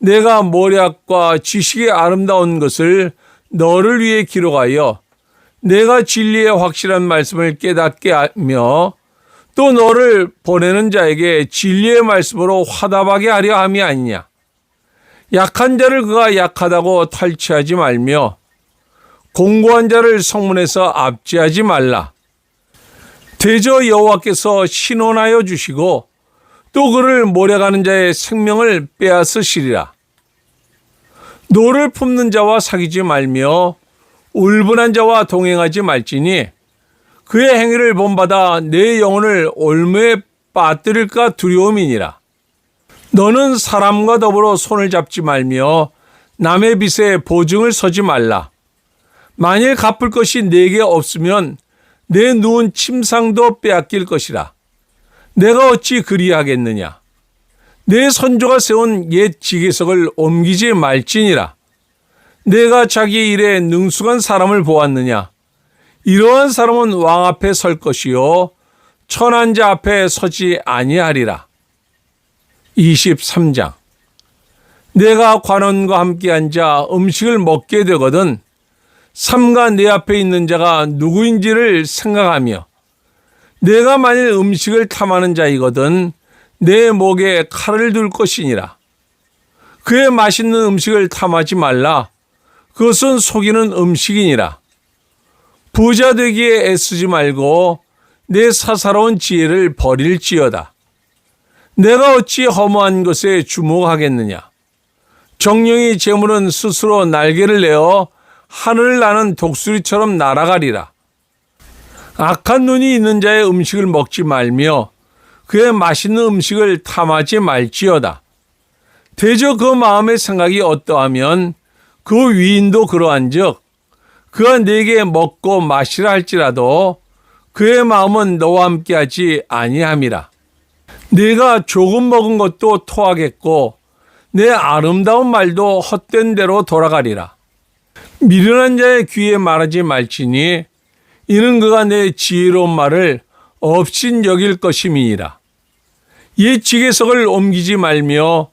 내가 모략과 지식의 아름다운 것을 너를 위해 기록하여 내가 진리의 확실한 말씀을 깨닫게 하며 또 너를 보내는 자에게 진리의 말씀으로 화답하게 하려 함이 아니냐. 약한 자를 그가 약하다고 탈취하지 말며 공고한 자를 성문에서 압제하지 말라. 대저 여호와께서 신원하여 주시고 또 그를 모략하는 자의 생명을 빼앗으시리라. 노를 품는 자와 사귀지 말며 울분한 자와 동행하지 말지니 그의 행위를 본받아 내 영혼을 올무에 빠뜨릴까 두려움이니라. 너는 사람과 더불어 손을 잡지 말며 남의 빚에 보증을 서지 말라. 만일 갚을 것이 내게 없으면 내 누운 침상도 빼앗길 것이라. 내가 어찌 그리하겠느냐. 내 선조가 세운 옛 지계석을 옮기지 말지니라. 내가 자기 일에 능숙한 사람을 보았느냐. 이러한 사람은 왕 앞에 설 것이요 천한 자 앞에 서지 아니하리라. 23장. 내가 관원과 함께 앉아 음식을 먹게 되거든 삼가 내 앞에 있는 자가 누구인지를 생각하며 내가 만일 음식을 탐하는 자이거든 내 목에 칼을 둘 것이니라. 그의 맛있는 음식을 탐하지 말라. 그것은 속이는 음식이니라. 부자 되기에 애쓰지 말고 내 사사로운 지혜를 버릴지어다. 내가 어찌 허무한 것에 주목하겠느냐. 정령이 재물은 스스로 날개를 내어 하늘을 나는 독수리처럼 날아가리라. 악한 눈이 있는 자의 음식을 먹지 말며 그의 맛있는 음식을 탐하지 말지어다. 대저 그 마음의 생각이 어떠하면 그 위인도 그러한즉 그가 네게 먹고 마시라 할지라도 그의 마음은 너와 함께하지 아니함이라. 네가 조금 먹은 것도 토하겠고 내 아름다운 말도 헛된 대로 돌아가리라. 미련한 자의 귀에 말하지 말지니 이는 그가 내 지혜로운 말을 업신 여길 것임이니라. 옛 지계석을 옮기지 말며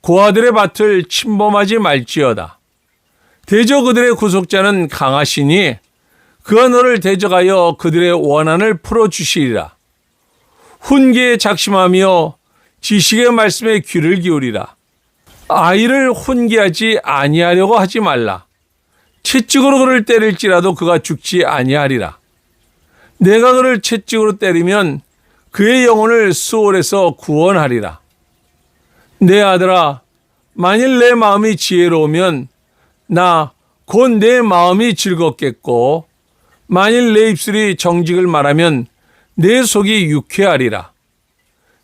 고아들의 밭을 침범하지 말지어다. 대저 그들의 구속자는 강하시니 그가 너를 대적하여 그들의 원한을 풀어주시리라. 훈계에 작심하며 지식의 말씀에 귀를 기울이라. 아이를 훈계하지 아니하려고 하지 말라. 채찍으로 그를 때릴지라도 그가 죽지 아니하리라. 내가 그를 채찍으로 때리면 그의 영혼을 수월에서 구원하리라. 내 아들아, 만일 내 마음이 지혜로우면 나 곧 내 마음이 즐겁겠고 만일 내 입술이 정직을 말하면 내 속이 유쾌하리라.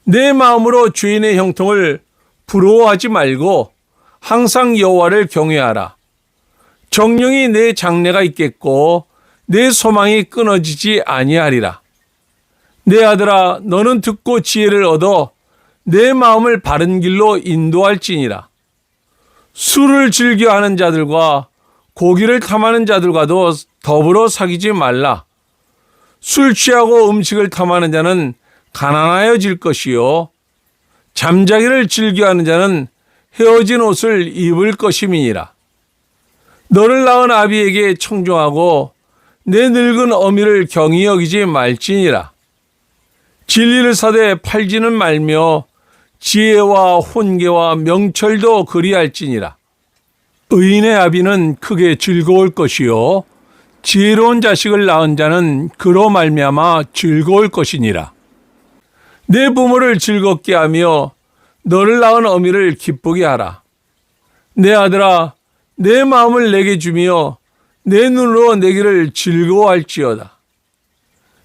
내 마음으로 죄인의 형통을 부러워하지 말고 항상 여호와를 경외하라. 정령이 내 장래가 있겠고 내 소망이 끊어지지 아니하리라. 내 아들아, 너는 듣고 지혜를 얻어 내 마음을 바른 길로 인도할지니라. 술을 즐겨하는 자들과 고기를 탐하는 자들과도 더불어 사귀지 말라. 술 취하고 음식을 탐하는 자는 가난하여질 것이요 잠자기를 즐겨하는 자는 헤어진 옷을 입을 것임이니라. 너를 낳은 아비에게 청종하고 내 늙은 어미를 경히 여기지 말지니라. 진리를 사되 팔지는 말며 지혜와 혼계와 명철도 그리할지니라. 의인의 아비는 크게 즐거울 것이요 지혜로운 자식을 낳은 자는 그로 말미암아 즐거울 것이니라. 내 부모를 즐겁게 하며 너를 낳은 어미를 기쁘게 하라. 내 아들아, 내 마음을 내게 주며 내 눈으로 내 길을 즐거워할지어다.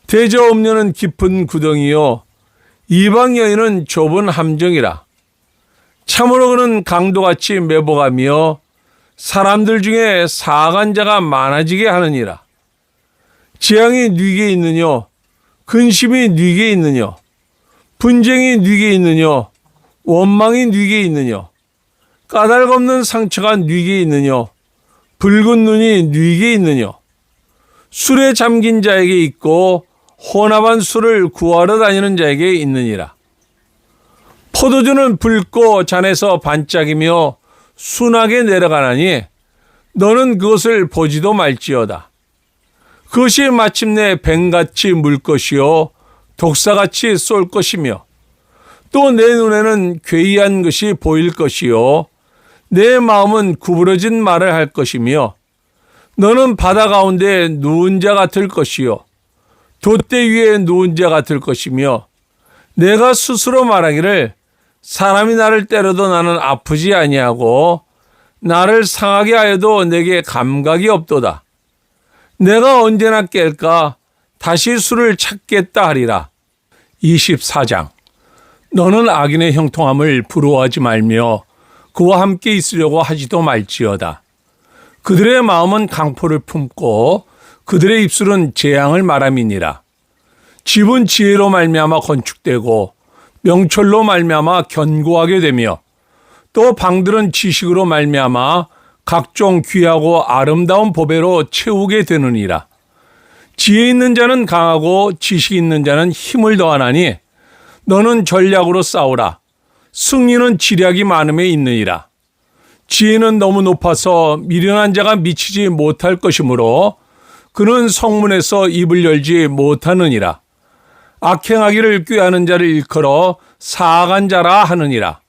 대저 음녀는 깊은 구덩이요 이방 여인은 좁은 함정이라. 참으로 그는 강도같이 매복하며 사람들 중에 사악한 자가 많아지게 하느니라. 재앙이 네게 있느뇨? 근심이 네게 있느뇨? 분쟁이 네게 있느뇨? 원망이 네게 있느뇨? 까닭없는 상처가 네게 있느뇨? 붉은 눈이 네게 있느뇨? 술에 잠긴 자에게 있고 혼합한 술을 구하러 다니는 자에게 있느니라. 포도주는 붉고 잔에서 반짝이며 순하게 내려가나니 너는 그것을 보지도 말지어다. 그것이 마침내 뱀같이 물 것이요 독사같이 쏠 것이며 또 내 눈에는 괴이한 것이 보일 것이요 내 마음은 구부러진 말을 할 것이며 너는 바다 가운데 누운 자 같을 것이요 돛대 위에 누운 자 같을 것이며 내가 스스로 말하기를 사람이 나를 때려도 나는 아프지 아니하고 나를 상하게 하여도 내게 감각이 없도다. 내가 언제나 깰까 다시 술을 찾겠다 하리라. 24장. 너는 악인의 형통함을 부러워하지 말며 그와 함께 있으려고 하지도 말지어다. 그들의 마음은 강포를 품고 그들의 입술은 재앙을 말함이니라. 집은 지혜로 말미암아 건축되고 명철로 말미암아 견고하게 되며 또 방들은 지식으로 말미암아 각종 귀하고 아름다운 보배로 채우게 되느니라. 지혜 있는 자는 강하고 지식 있는 자는 힘을 더하나니 너는 전략으로 싸우라. 승리는 지략이 많음에 있느니라. 지혜는 너무 높아서 미련한 자가 미치지 못할 것이므로 그는 성문에서 입을 열지 못하느니라. 악행하기를 꾀하는 자를 일컬어 사악한 자라 하느니라.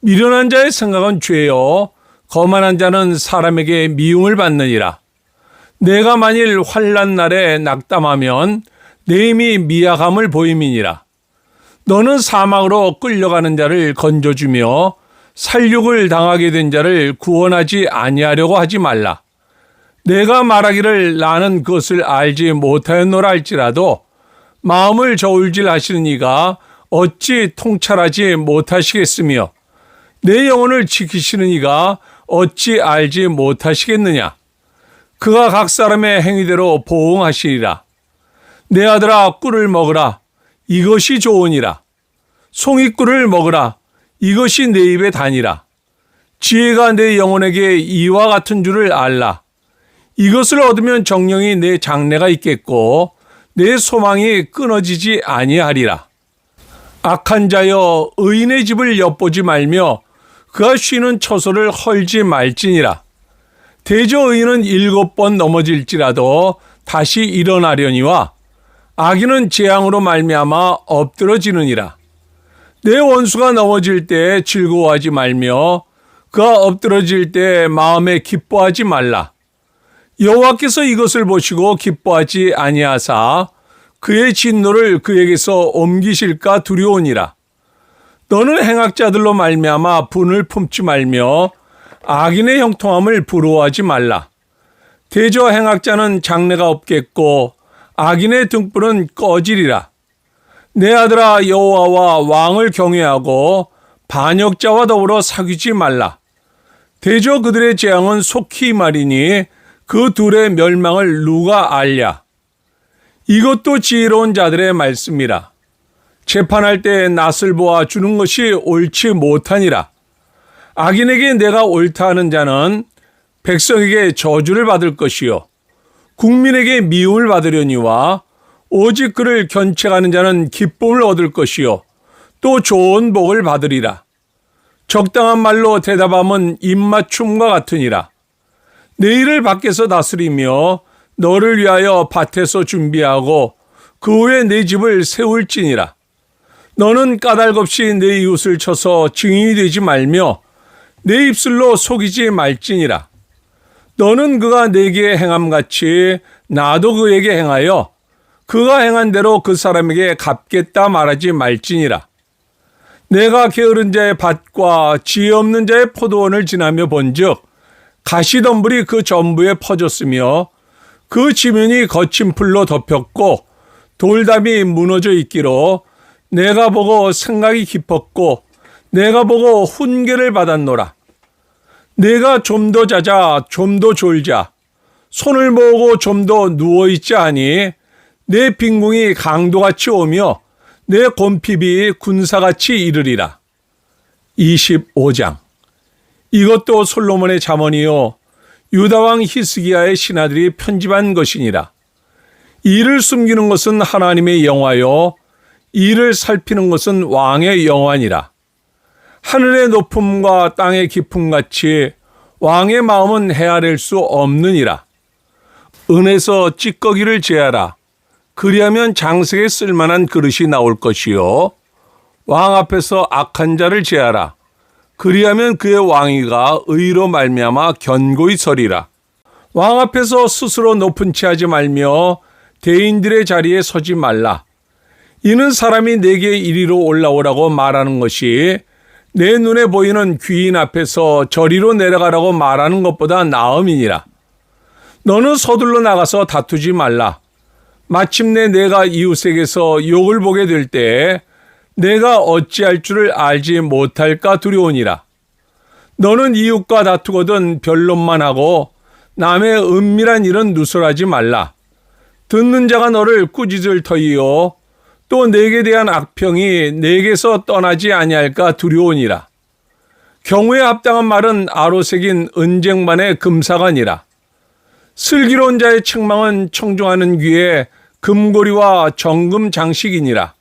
미련한 자의 생각은 죄요 거만한 자는 사람에게 미움을 받느니라. 내가 만일 환난 날에 낙담하면 내 힘이 미약함을 보임이니라. 너는 사막으로 끌려가는 자를 건져주며 살육을 당하게 된 자를 구원하지 아니하려고 하지 말라. 내가 말하기를 나는 그것을 알지 못하였노라 할지라도 마음을 저울질 하시는 이가 어찌 통찰하지 못하시겠으며 내 영혼을 지키시는 이가 어찌 알지 못하시겠느냐. 그가 각 사람의 행위대로 보응하시리라. 내 아들아, 꿀을 먹으라. 이것이 좋으니라. 송이꿀을 먹으라. 이것이 내 입에 다니라. 지혜가 내 영혼에게 이와 같은 줄을 알라. 이것을 얻으면 정령이 내 장래가 있겠고 내 소망이 끊어지지 아니하리라. 악한 자여, 의인의 집을 엿보지 말며 그가 쉬는 처소를 헐지 말지니라. 대저 의인은 7번 넘어질지라도 다시 일어나려니와 악인은 재앙으로 말미암아 엎드러지느니라. 내 원수가 넘어질 때 즐거워하지 말며 그가 엎드러질 때 마음에 기뻐하지 말라. 여호와께서 이것을 보시고 기뻐하지 아니하사 그의 진노를 그에게서 옮기실까 두려우니라. 너는 행악자들로 말미암아 분을 품지 말며 악인의 형통함을 부러워하지 말라. 대저 행악자는 장래가 없겠고 악인의 등불은 꺼지리라. 내 아들아, 여호와와 왕을 경외하고 반역자와 더불어 사귀지 말라. 대저 그들의 재앙은 속히 말이니 그 둘의 멸망을 누가 알랴. 이것도 지혜로운 자들의 말씀이라. 재판할 때 낯을 보아 주는 것이 옳지 못하니라. 악인에게 내가 옳다 하는 자는 백성에게 저주를 받을 것이요 국민에게 미움을 받으려니와 오직 그를 견책하는 자는 기쁨을 얻을 것이요 또 좋은 복을 받으리라. 적당한 말로 대답함은 입맞춤과 같으니라. 내 일을 밖에서 다스리며 너를 위하여 밭에서 준비하고 그 후에 내 집을 세울지니라. 너는 까닭 없이 내 이웃을 쳐서 증인이 되지 말며 내 입술로 속이지 말지니라. 너는 그가 내게 행함같이 나도 그에게 행하여 그가 행한 대로 그 사람에게 갚겠다 말하지 말지니라. 내가 게으른 자의 밭과 지혜 없는 자의 포도원을 지나며 본즉 가시덤불이 그 전부에 퍼졌으며 그 지면이 거친 풀로 덮였고 돌담이 무너져 있기로 내가 보고 생각이 깊었고 내가 보고 훈계를 받았노라. 내가 좀 더 자자 좀 더 졸자 손을 모으고 좀 더 누워있자 하니 내 빈궁이 강도같이 오며 내 곰핍이 군사같이 이르리라. 25장. 이것도 솔로몬의 잠언이요 유다왕 히스기야의 신하들이 편집한 것이니라. 이를 숨기는 것은 하나님의 영화요 이를 살피는 것은 왕의 영화니라. 하늘의 높음과 땅의 깊음같이 왕의 마음은 헤아릴 수 없느니라. 은에서 찌꺼기를 제하라. 그리하면 장색에 쓸만한 그릇이 나올 것이요 왕 앞에서 악한 자를 제하라. 그리하면 그의 왕위가 의로 말미암아 견고히 서리라. 왕 앞에서 스스로 높은 채 하지 말며 대인들의 자리에 서지 말라. 이는 사람이 내게 이리로 올라오라고 말하는 것이 내 눈에 보이는 귀인 앞에서 저리로 내려가라고 말하는 것보다 나음이니라. 너는 서둘러 나가서 다투지 말라. 마침내 내가 이웃에게서 욕을 보게 될 때 내가 어찌할 줄을 알지 못할까 두려우니라. 너는 이웃과 다투거든 변론만 하고 남의 은밀한 일은 누설하지 말라. 듣는 자가 너를 꾸짖을 터이요 또 내게 대한 악평이 내게서 떠나지 아니할까 두려우니라. 경우에 합당한 말은 아로 새긴 은쟁반의 금사관이라. 슬기로운 자의 책망은 청종하는 귀에 금고리와 정금 장식이니라.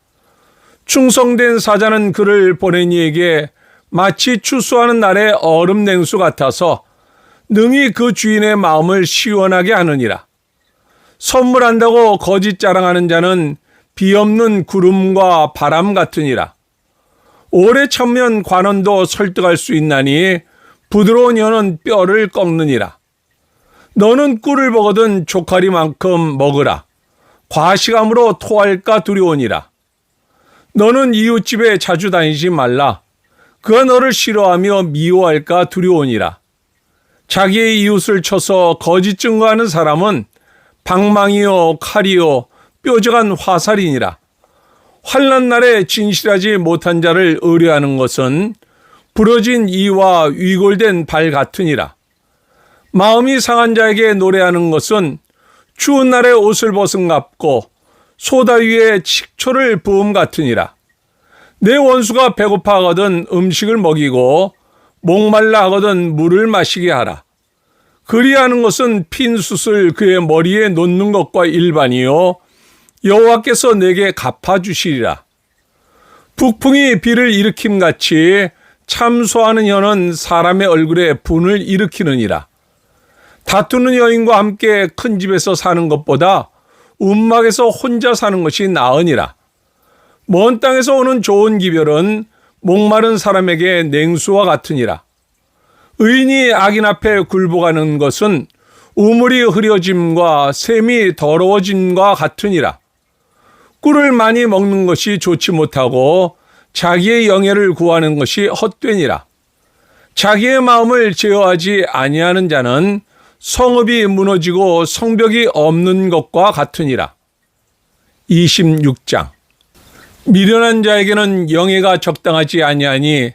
충성된 사자는 그를 보낸 이에게 마치 추수하는 날의 얼음 냉수 같아서 능히 그 주인의 마음을 시원하게 하느니라. 선물한다고 거짓 자랑하는 자는 비 없는 구름과 바람 같으니라. 오래 참으면 관원도 설득할 수 있나니 부드러운 혀는 뼈를 꺾느니라. 너는 꿀을 먹거든 조카리만큼 먹으라. 과식함으로 토할까 두려우니라. 너는 이웃집에 자주 다니지 말라. 그가 너를 싫어하며 미워할까 두려우니라. 자기의 이웃을 쳐서 거짓 증거하는 사람은 방망이요 칼이요 뾰족한 화살이니라. 환난 날에 진실하지 못한 자를 의뢰하는 것은 부러진 이와 위골된 발 같으니라. 마음이 상한 자에게 노래하는 것은 추운 날에 옷을 벗은 같고 소다 위에 식초를 부음 같으니라. 내 원수가 배고파 하거든 음식을 먹이고 목말라 하거든 물을 마시게 하라. 그리하는 것은 핀 숯을 그의 머리에 놓는 것과 일반이요 여호와께서 내게 갚아주시리라. 북풍이 비를 일으킴같이 참소하는 혀는 사람의 얼굴에 분을 일으키느니라. 다투는 여인과 함께 큰 집에서 사는 것보다 움막에서 혼자 사는 것이 나으니라. 먼 땅에서 오는 좋은 기별은 목마른 사람에게 냉수와 같으니라. 의인이 악인 앞에 굴복하는 것은 우물이 흐려짐과 샘이 더러워짐과 같으니라. 꿀을 많이 먹는 것이 좋지 못하고 자기의 영예를 구하는 것이 헛되니라. 자기의 마음을 제어하지 아니하는 자는 성읍이 무너지고 성벽이 없는 것과 같으니라. 26장. 미련한 자에게는 영예가 적당하지 아니하니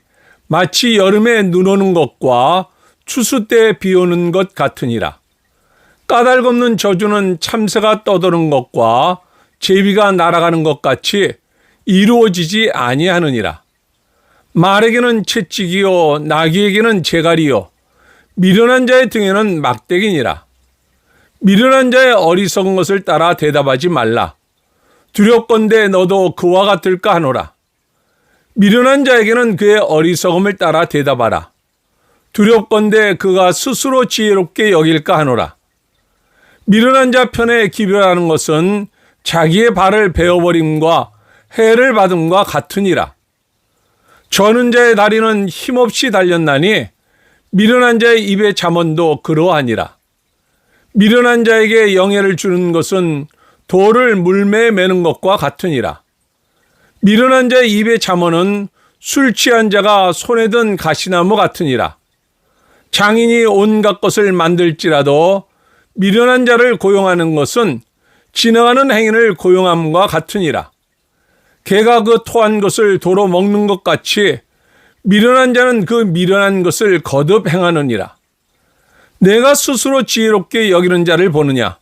마치 여름에 눈 오는 것과 추수 때 비 오는 것 같으니라. 까닭없는 저주는 참새가 떠도는 것과 제비가 날아가는 것 같이 이루어지지 아니하느니라. 말에게는 채찍이요 나귀에게는 재갈이요 미련한 자의 등에는 막대기니라. 미련한 자의 어리석은 것을 따라 대답하지 말라. 두렵건대 너도 그와 같을까 하노라. 미련한 자에게는 그의 어리석음을 따라 대답하라. 두렵건대 그가 스스로 지혜롭게 여길까 하노라. 미련한 자 편에 기별하는 것은 자기의 발을 베어버림과 해를 받음과 같으니라. 저는 자의 다리는 힘없이 달렸나니 미련한 자의 입의 잠언도 그러하니라. 미련한 자에게 영예를 주는 것은 돌을 물매에 매는 것과 같으니라. 미련한 자의 입의 잠언은 술 취한 자가 손에 든 가시나무 같으니라. 장인이 온갖 것을 만들지라도 미련한 자를 고용하는 것은 지나가는 행인을 고용함과 같으니라. 개가 그 토한 것을 도로 먹는 것 같이 미련한 자는 그 미련한 것을 거듭 행하느니라. 내가 스스로 지혜롭게 여기는 자를 보느냐?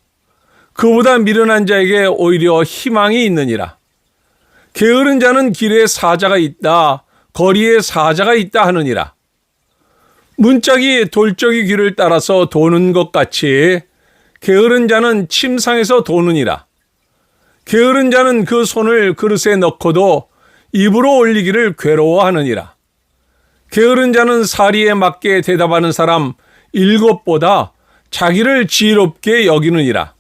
그보다 미련한 자에게 오히려 희망이 있느니라. 게으른 자는 길에 사자가 있다, 거리에 사자가 있다 하느니라. 문짝이 돌적이 귀를 따라서 도는 것 같이 게으른 자는 침상에서 도느니라. 게으른 자는 그 손을 그릇에 넣고도 입으로 올리기를 괴로워하느니라. 게으른 자는 사리에 맞게 대답하는 사람 7보다 자기를 지혜롭게 여기느니라.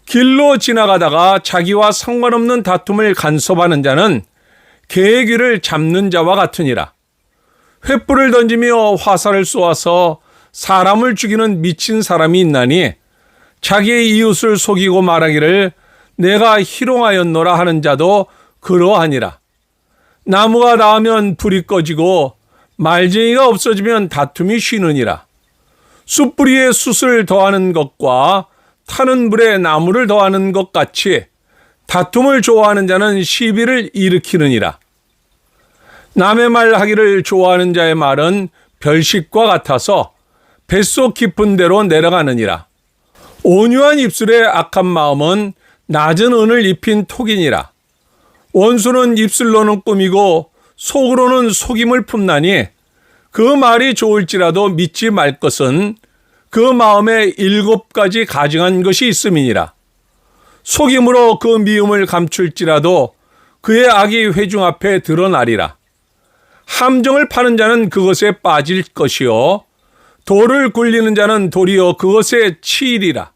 길로 지나가다가 자기와 상관없는 다툼을 간섭하는 자는 개의 귀를 잡는 자와 같으니라. 횃불을 던지며 화살을 쏘아서 사람을 죽이는 미친 사람이 있나니 자기의 이웃을 속이고 말하기를 내가 희롱하였노라 하는 자도 그러하니라. 나무가 닿으면 불이 꺼지고 말쟁이가 없어지면 다툼이 쉬느니라. 숯불이에 숯을 더하는 것과 타는 불에 나무를 더하는 것 같이 다툼을 좋아하는 자는 시비를 일으키느니라. 남의 말 하기를 좋아하는 자의 말은 별식과 같아서 뱃속 깊은 데로 내려가느니라. 온유한 입술의 악한 마음은 낮은 은을 입힌 톡이니라. 원수는 입술로는 꾸미고 속으로는 속임을 품나니 그 말이 좋을지라도 믿지 말 것은 그 마음에 7가지 가증한 것이 있음이니라. 속임으로 그 미움을 감출지라도 그의 악이 회중 앞에 드러나리라. 함정을 파는 자는 그것에 빠질 것이요 돌을 굴리는 자는 도리어 그것에 치이리라.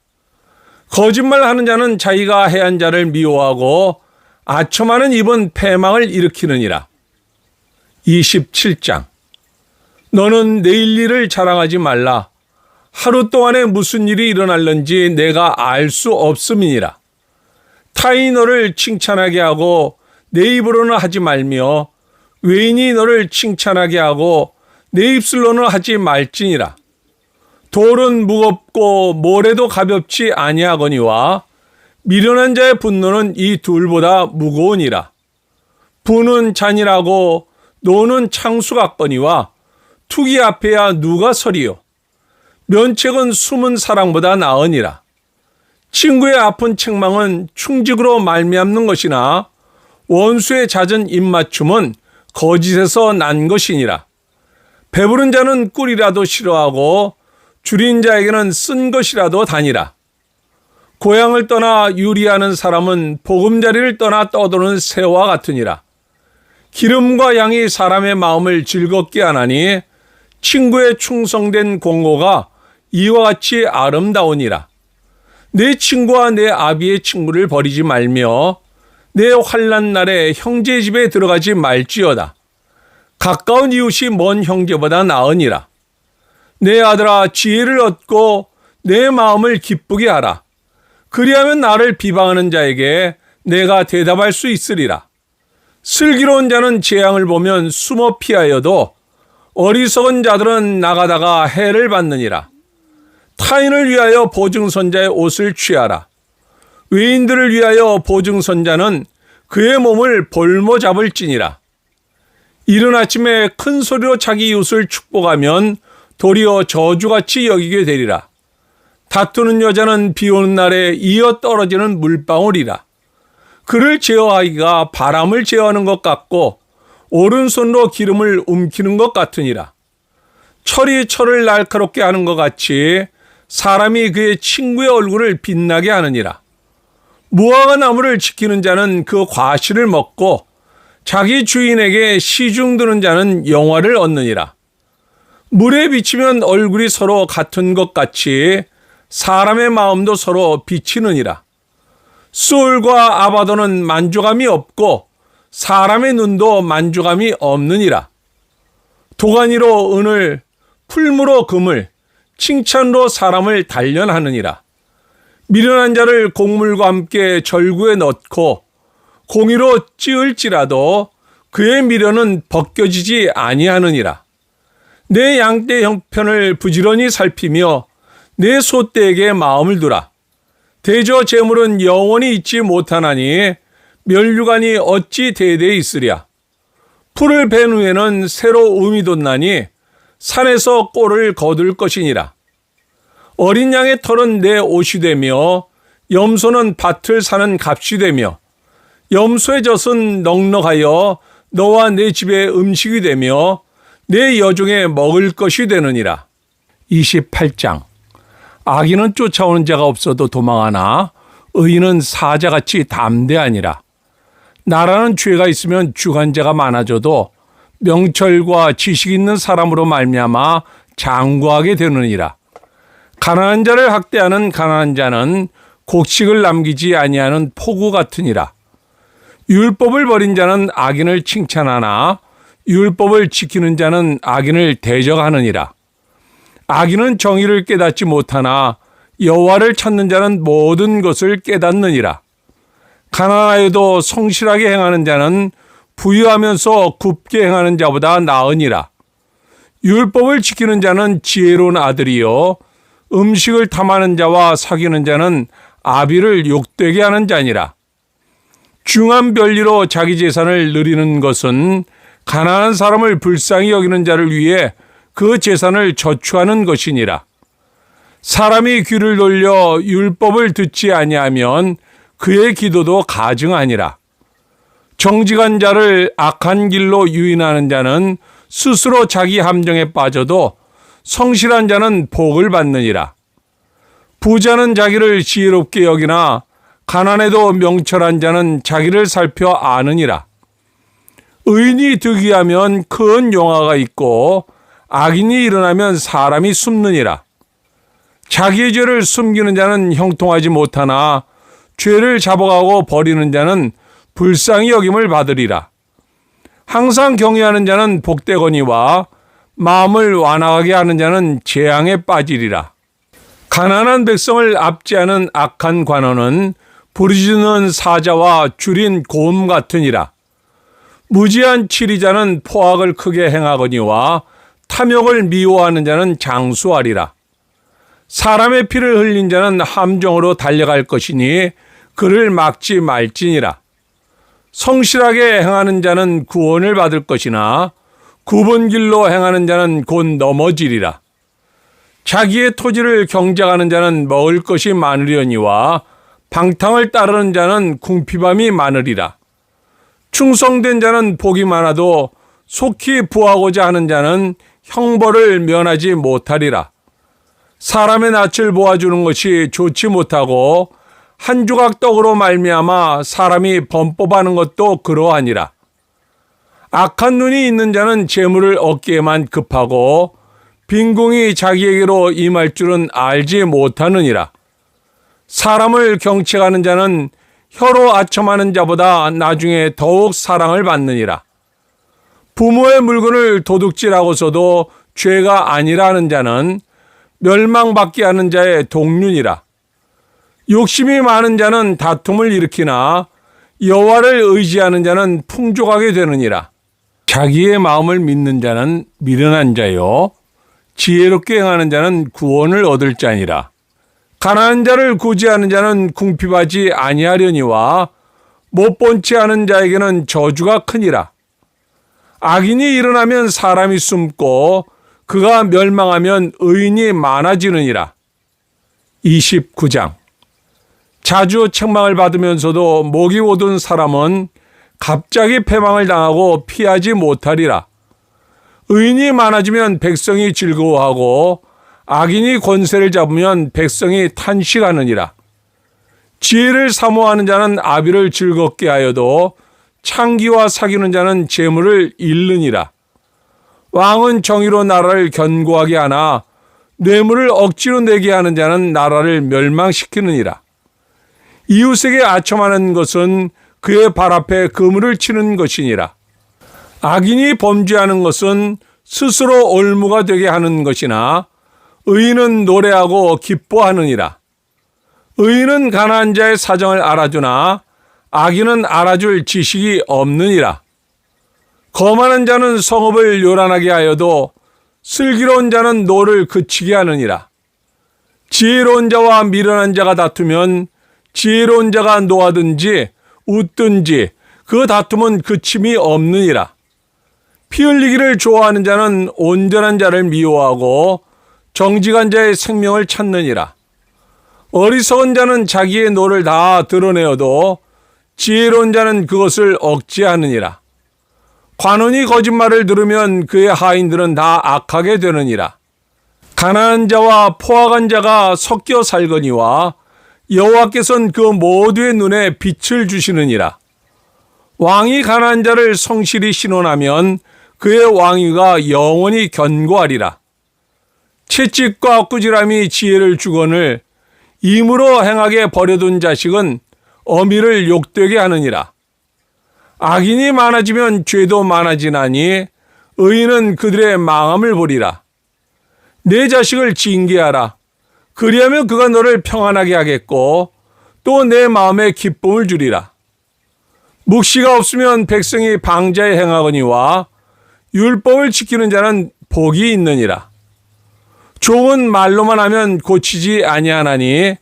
거짓말하는 자는 자기가 해한 자를 미워하고 아첨하는 입은 패망을 일으키느니라. 27장. 너는 내일 일을 자랑하지 말라. 하루 동안에 무슨 일이 일어날는지 내가 알 수 없음이니라. 타인이 너를 칭찬하게 하고 내 입으로는 하지 말며 외인이 너를 칭찬하게 하고 내 입술로는 하지 말지니라. 돌은 무겁고 모래도 가볍지 아니하거니와 미련한 자의 분노는 이 둘보다 무거우니라. 분은 잔인하고 노는 창수 같거니와 투기 앞에야 누가 서리요. 면책은 숨은 사랑보다 나으니라. 친구의 아픈 책망은 충직으로 말미암는 것이나 원수의 잦은 입맞춤은 거짓에서 난 것이니라. 배부른 자는 꿀이라도 싫어하고 줄인 자에게는 쓴 것이라도 다니라. 고향을 떠나 유리하는 사람은 보금자리를 떠나 떠도는 새와 같으니라. 기름과 양이 사람의 마음을 즐겁게 하나니 친구의 충성된 공고가 이와 같이 아름다우니라. 내 친구와 내 아비의 친구를 버리지 말며 내 환난 날에 형제 집에 들어가지 말지어다. 가까운 이웃이 먼 형제보다 나으니라. 내 아들아 지혜를 얻고 내 마음을 기쁘게 하라. 그리하면 나를 비방하는 자에게 내가 대답할 수 있으리라. 슬기로운 자는 재앙을 보면 숨어 피하여도 어리석은 자들은 나가다가 해를 받느니라. 타인을 위하여 보증선자의 옷을 취하라. 외인들을 위하여 보증선자는 그의 몸을 볼모 잡을지니라. 이른 아침에 큰 소리로 자기 이웃을 축복하면 도리어 저주같이 여기게 되리라. 다투는 여자는 비 오는 날에 이어 떨어지는 물방울이라. 그를 제어하기가 바람을 제어하는 것 같고 오른손으로 기름을 움키는 것 같으니라. 철이 철을 날카롭게 하는 것 같이 사람이 그의 친구의 얼굴을 빛나게 하느니라. 무화과 나무를 지키는 자는 그 과실을 먹고 자기 주인에게 시중 드는 자는 영화를 얻느니라. 물에 비치면 얼굴이 서로 같은 것 같이 사람의 마음도 서로 비치느니라. 수올과 아바도는 만족함이 없고 사람의 눈도 만족함이 없느니라. 도가니로 은을, 풀무로 금을, 칭찬으로 사람을 단련하느니라. 미련한 자를 곡물과 함께 절구에 넣고 공의로 찌을지라도 그의 미련은 벗겨지지 아니하느니라. 내 양떼 형편을 부지런히 살피며 내 소떼에게 마음을 두라. 대저 재물은 영원히 있지 못하나니 멸류관이 어찌 대대에 있으랴. 풀을 벤 후에는 새로 음이 돋나니 산에서 꼴을 거둘 것이니라. 어린 양의 털은 내 옷이 되며 염소는 밭을 사는 값이 되며 염소의 젖은 넉넉하여 너와 내 집의 음식이 되며 내 여종의 먹을 것이 되느니라. 28장. 악인은 쫓아오는 자가 없어도 도망하나 의인은 사자같이 담대하니라. 나라는 죄가 있으면 주관자가 많아져도 명철과 지식 있는 사람으로 말미암아 장구하게 되느니라. 가난한 자를 학대하는 가난한 자는 곡식을 남기지 아니하는 포구 같으니라. 율법을 버린 자는 악인을 칭찬하나 율법을 지키는 자는 악인을 대적하느니라. 악인은 정의를 깨닫지 못하나 여호와를 찾는 자는 모든 것을 깨닫느니라. 가난하여도 성실하게 행하는 자는 부유하면서 굽게 행하는 자보다 나으니라. 율법을 지키는 자는 지혜로운 아들이요 음식을 탐하는 자와 사귀는 자는 아비를 욕되게 하는 자니라. 중한 별리로 자기 재산을 누리는 것은 가난한 사람을 불쌍히 여기는 자를 위해 그 재산을 저축하는 것이니라. 사람이 귀를 돌려 율법을 듣지 아니하면 그의 기도도 가증하니라. 정직한 자를 악한 길로 유인하는 자는 스스로 자기 함정에 빠져도 성실한 자는 복을 받느니라. 부자는 자기를 지혜롭게 여기나 가난해도 명철한 자는 자기를 살펴 아느니라. 의인이 득이하면 큰 영화가 있고 악인이 일어나면 사람이 숨느니라. 자기의 죄를 숨기는 자는 형통하지 못하나 죄를 잡아가고 버리는 자는 불쌍히 여김을 받으리라. 항상 경외하는 자는 복되거니와 마음을 완악하게 하는 자는 재앙에 빠지리라. 가난한 백성을 압제하는 악한 관원은 부르짖는 사자와 줄인 곰 같으니라. 무지한 치리자는 포악을 크게 행하거니와 탐욕을 미워하는 자는 장수하리라. 사람의 피를 흘린 자는 함정으로 달려갈 것이니 그를 막지 말지니라. 성실하게 행하는 자는 구원을 받을 것이나 굽은 길로 행하는 자는 곧 넘어지리라. 자기의 토지를 경작하는 자는 먹을 것이 많으려니와 방탕을 따르는 자는 궁핍함이 많으리라. 충성된 자는 복이 많아도 속히 부하고자 하는 자는 형벌을 면하지 못하리라. 사람의 낯을 보아주는 것이 좋지 못하고 한 조각 떡으로 말미암아 사람이 범법하는 것도 그러하니라. 악한 눈이 있는 자는 재물을 얻기에만 급하고 빈궁이 자기에게로 임할 줄은 알지 못하느니라. 사람을 경책하는 자는 혀로 아첨하는 자보다 나중에 더욱 사랑을 받느니라. 부모의 물건을 도둑질하고서도 죄가 아니라는 자는 멸망받게 하는 자의 동륜이라. 욕심이 많은 자는 다툼을 일으키나 여호와를 의지하는 자는 풍족하게 되느니라. 자기의 마음을 믿는 자는 미련한 자요 지혜롭게 행하는 자는 구원을 얻을 자니라. 가난한 자를 구제하는 자는 궁핍하지 아니하려니와 못 본 채 하는 자에게는 저주가 크니라. 악인이 일어나면 사람이 숨고 그가 멸망하면 의인이 많아지느니라. 29장. 자주 책망을 받으면서도 목이 오든 사람은 갑자기 패망을 당하고 피하지 못하리라. 의인이 많아지면 백성이 즐거워하고 악인이 권세를 잡으면 백성이 탄식하느니라. 지혜를 사모하는 자는 아비를 즐겁게 하여도 창기와 사귀는 자는 재물을 잃느니라. 왕은 정의로 나라를 견고하게 하나 뇌물을 억지로 내게 하는 자는 나라를 멸망시키느니라. 이웃에게 아첨하는 것은 그의 발 앞에 그물을 치는 것이니라. 악인이 범죄하는 것은 스스로 올무가 되게 하는 것이나 의인은 노래하고 기뻐하느니라. 의인은 가난한 자의 사정을 알아주나 악인은 알아줄 지식이 없느니라. 거만한 자는 성읍을 요란하게 하여도 슬기로운 자는 노를 그치게 하느니라. 지혜로운 자와 미련한 자가 다투면 지혜로운 자가 노하든지 웃든지 그 다툼은 그침이 없느니라. 피 흘리기를 좋아하는 자는 온전한 자를 미워하고 정직한 자의 생명을 찾느니라. 어리석은 자는 자기의 노를 다 드러내어도 지혜로운 자는 그것을 억제하느니라. 관원이 거짓말을 들으면 그의 하인들은 다 악하게 되느니라. 가난한 자와 포악한 자가 섞여 살거니와 여호와께서는 그 모두의 눈에 빛을 주시느니라. 왕이 가난한 자를 성실히 신원하면 그의 왕위가 영원히 견고하리라. 채찍과 엊구지람이 지혜를 주거늘 임으로 행하게 버려둔 자식은 어미를 욕되게 하느니라. 악인이 많아지면 죄도 많아지나니 의인은 그들의 망함을 보리라. 내 자식을 징계하라. 그리하면 그가 너를 평안하게 하겠고 또 내 마음에 기쁨을 주리라. 묵시가 없으면 백성이 방자에 행하거니와 율법을 지키는 자는 복이 있느니라. 종은 말로만 하면 고치지 아니하나니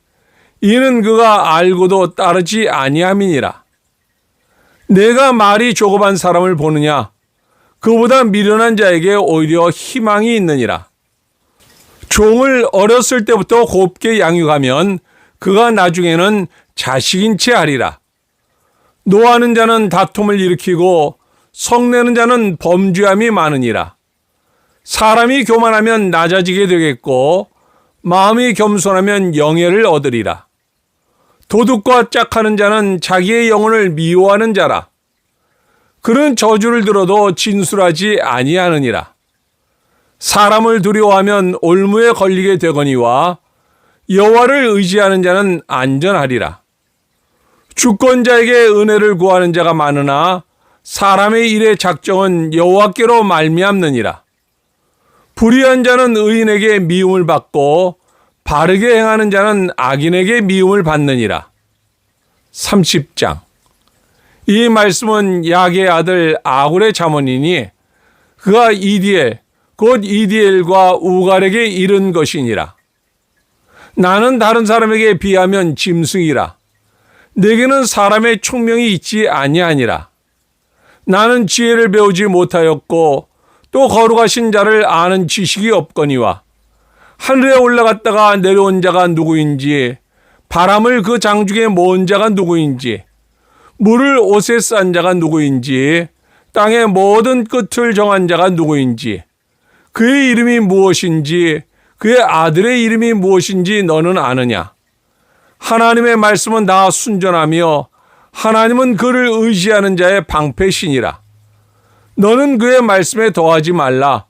이는 그가 알고도 따르지 아니함이니라. 내가 말이 조급한 사람을 보느냐? 그보다 미련한 자에게 오히려 희망이 있느니라. 종을 어렸을 때부터 곱게 양육하면 그가 나중에는 자식인 채 하리라. 노하는 자는 다툼을 일으키고 성내는 자는 범죄함이 많으니라. 사람이 교만하면 낮아지게 되겠고 마음이 겸손하면 영예를 얻으리라. 도둑과 짝하는 자는 자기의 영혼을 미워하는 자라. 그는 저주를 들어도 진술하지 아니하느니라. 사람을 두려워하면 올무에 걸리게 되거니와 여호와를 의지하는 자는 안전하리라. 주권자에게 은혜를 구하는 자가 많으나 사람의 일의 작정은 여호와께로 말미암느니라. 불의한 자는 의인에게 미움을 받고 바르게 행하는 자는 악인에게 미움을 받느니라. 30장. 이 말씀은 야게의 아들 아굴의 자문이니 그가 이디엘 곧 이디엘과 우갈에게 이른 것이니라. 나는 다른 사람에게 비하면 짐승이라. 내게는 사람의 총명이 있지 아니하니라. 나는 지혜를 배우지 못하였고 또 거룩하신 자를 아는 지식이 없거니와 하늘에 올라갔다가 내려온 자가 누구인지 바람을 그 장중에 모은 자가 누구인지 물을 옷에 싼 자가 누구인지 땅의 모든 끝을 정한 자가 누구인지 그의 이름이 무엇인지 그의 아들의 이름이 무엇인지 너는 아느냐? 하나님의 말씀은 다 순전하며 하나님은 그를 의지하는 자의 방패시니라. 너는 그의 말씀에 더하지 말라.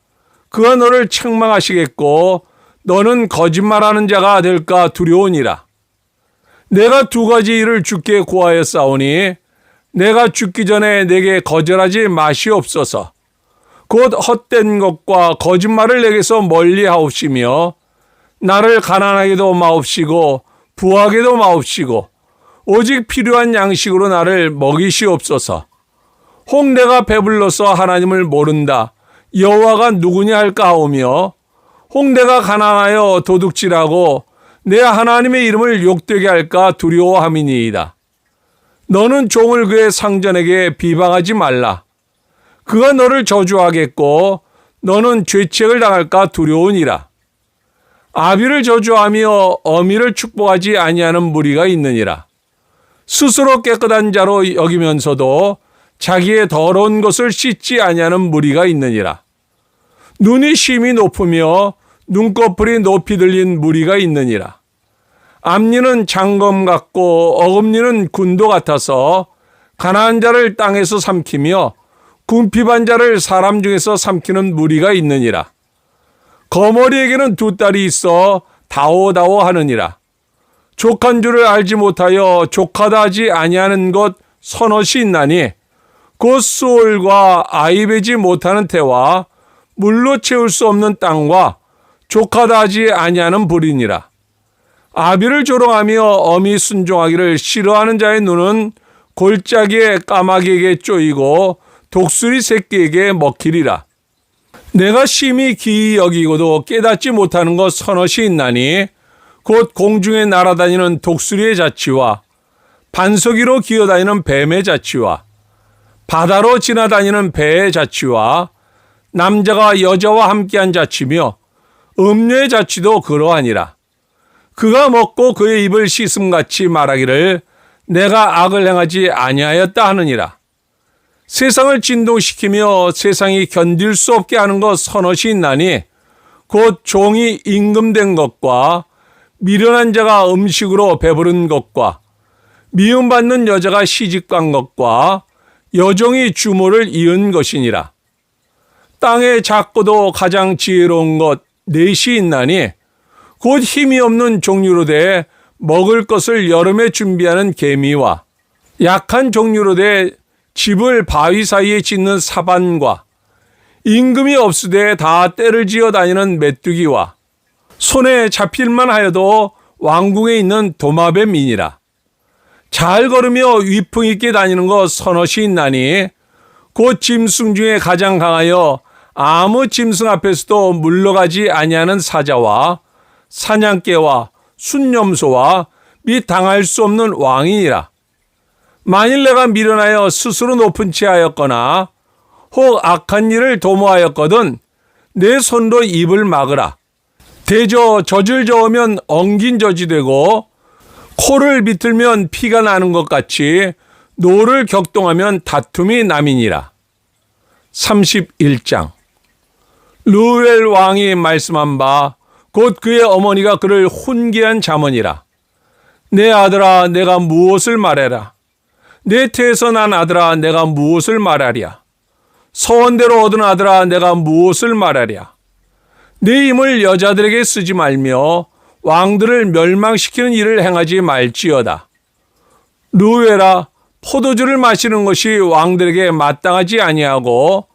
그가 너를 책망하시겠고 너는 거짓말하는 자가 될까 두려우니라. 내가 두 가지 일을 주께 구하였사오니 내가 죽기 전에 내게 거절하지 마시옵소서. 곧 헛된 것과 거짓말을 내게서 멀리 하옵시며 나를 가난하게도 마옵시고 부하게도 마옵시고 오직 필요한 양식으로 나를 먹이시옵소서. 혹 내가 배불러서 하나님을 모른다. 여호와가 누구냐 할까 하오며 혹 내가 가난하여 도둑질하고 내 하나님의 이름을 욕되게 할까 두려워함이니이다. 너는 종을 그의 상전에게 비방하지 말라. 그가 너를 저주하겠고 너는 죄책을 당할까 두려우니라. 아비를 저주하며 어미를 축복하지 아니하는 무리가 있느니라. 스스로 깨끗한 자로 여기면서도 자기의 더러운 것을 씻지 아니하는 무리가 있느니라. 눈이 심히 높으며 눈꺼풀이 높이 들린 무리가 있느니라. 앞니는 장검 같고 어금니는 군도 같아서 가난한 자를 땅에서 삼키며 궁핍한 자를 사람 중에서 삼키는 무리가 있느니라. 거머리에게는 두 딸이 있어 다오다오 하느니라. 족한 줄을 알지 못하여 족하다 하지 아니하는 것 서넛이 있나니 곧 수올과 아이배지 못하는 태와 물로 채울 수 없는 땅과 족하다 하지 아니하는 불이니라. 아비를 조롱하며 어미 순종하기를 싫어하는 자의 눈은 골짜기에 까마귀에게 쪼이고 독수리 새끼에게 먹히리라. 내가 심히 기이 여기고도 깨닫지 못하는 것 서넛이 있나니 곧 공중에 날아다니는 독수리의 자치와 반석이로 기어다니는 뱀의 자치와 바다로 지나다니는 배의 자치와 남자가 여자와 함께한 자치며 음녀의 자치도 그러하니라. 그가 먹고 그의 입을 씻음같이 말하기를 내가 악을 행하지 아니하였다 하느니라. 세상을 진동시키며 세상이 견딜 수 없게 하는 것 서넛이 있나니 곧 종이 임금된 것과 미련한 자가 음식으로 배부른 것과 미움받는 여자가 시집간 것과 여종이 주모를 이은 것이니라. 땅에 작고도 가장 지혜로운 것 넷이 있나니 곧 힘이 없는 종류로 돼 먹을 것을 여름에 준비하는 개미와 약한 종류로 돼 집을 바위 사이에 짓는 사반과 임금이 없으되 다 떼를 지어 다니는 메뚜기와 손에 잡힐만 하여도 왕궁에 있는 도마뱀이니라. 잘 걸으며 위풍 있게 다니는 것 서넛이 있나니 곧 짐승 중에 가장 강하여 아무 짐승 앞에서도 물러가지 아니하는 사자와 사냥개와 순념소와 및 당할 수 없는 왕이니라. 만일 내가 미련하여 스스로 높은 채 하였거나 혹 악한 일을 도모하였거든 내 손으로 입을 막으라. 대저 젖을 저으면 엉긴 젖이 되고 코를 비틀면 피가 나는 것 같이 노를 격동하면 다툼이 남이니라. 31장. 르우엘 왕이 말씀한 바 곧 그의 어머니가 그를 훈계한 자문이라. 내 아들아 내가 무엇을 말해라. 내 태에서 난 아들아 내가 무엇을 말하랴. 서원대로 얻은 아들아 내가 무엇을 말하랴. 내 힘을 여자들에게 쓰지 말며 왕들을 멸망시키는 일을 행하지 말지어다. 르우엘아 포도주를 마시는 것이 왕들에게 마땅하지 아니하고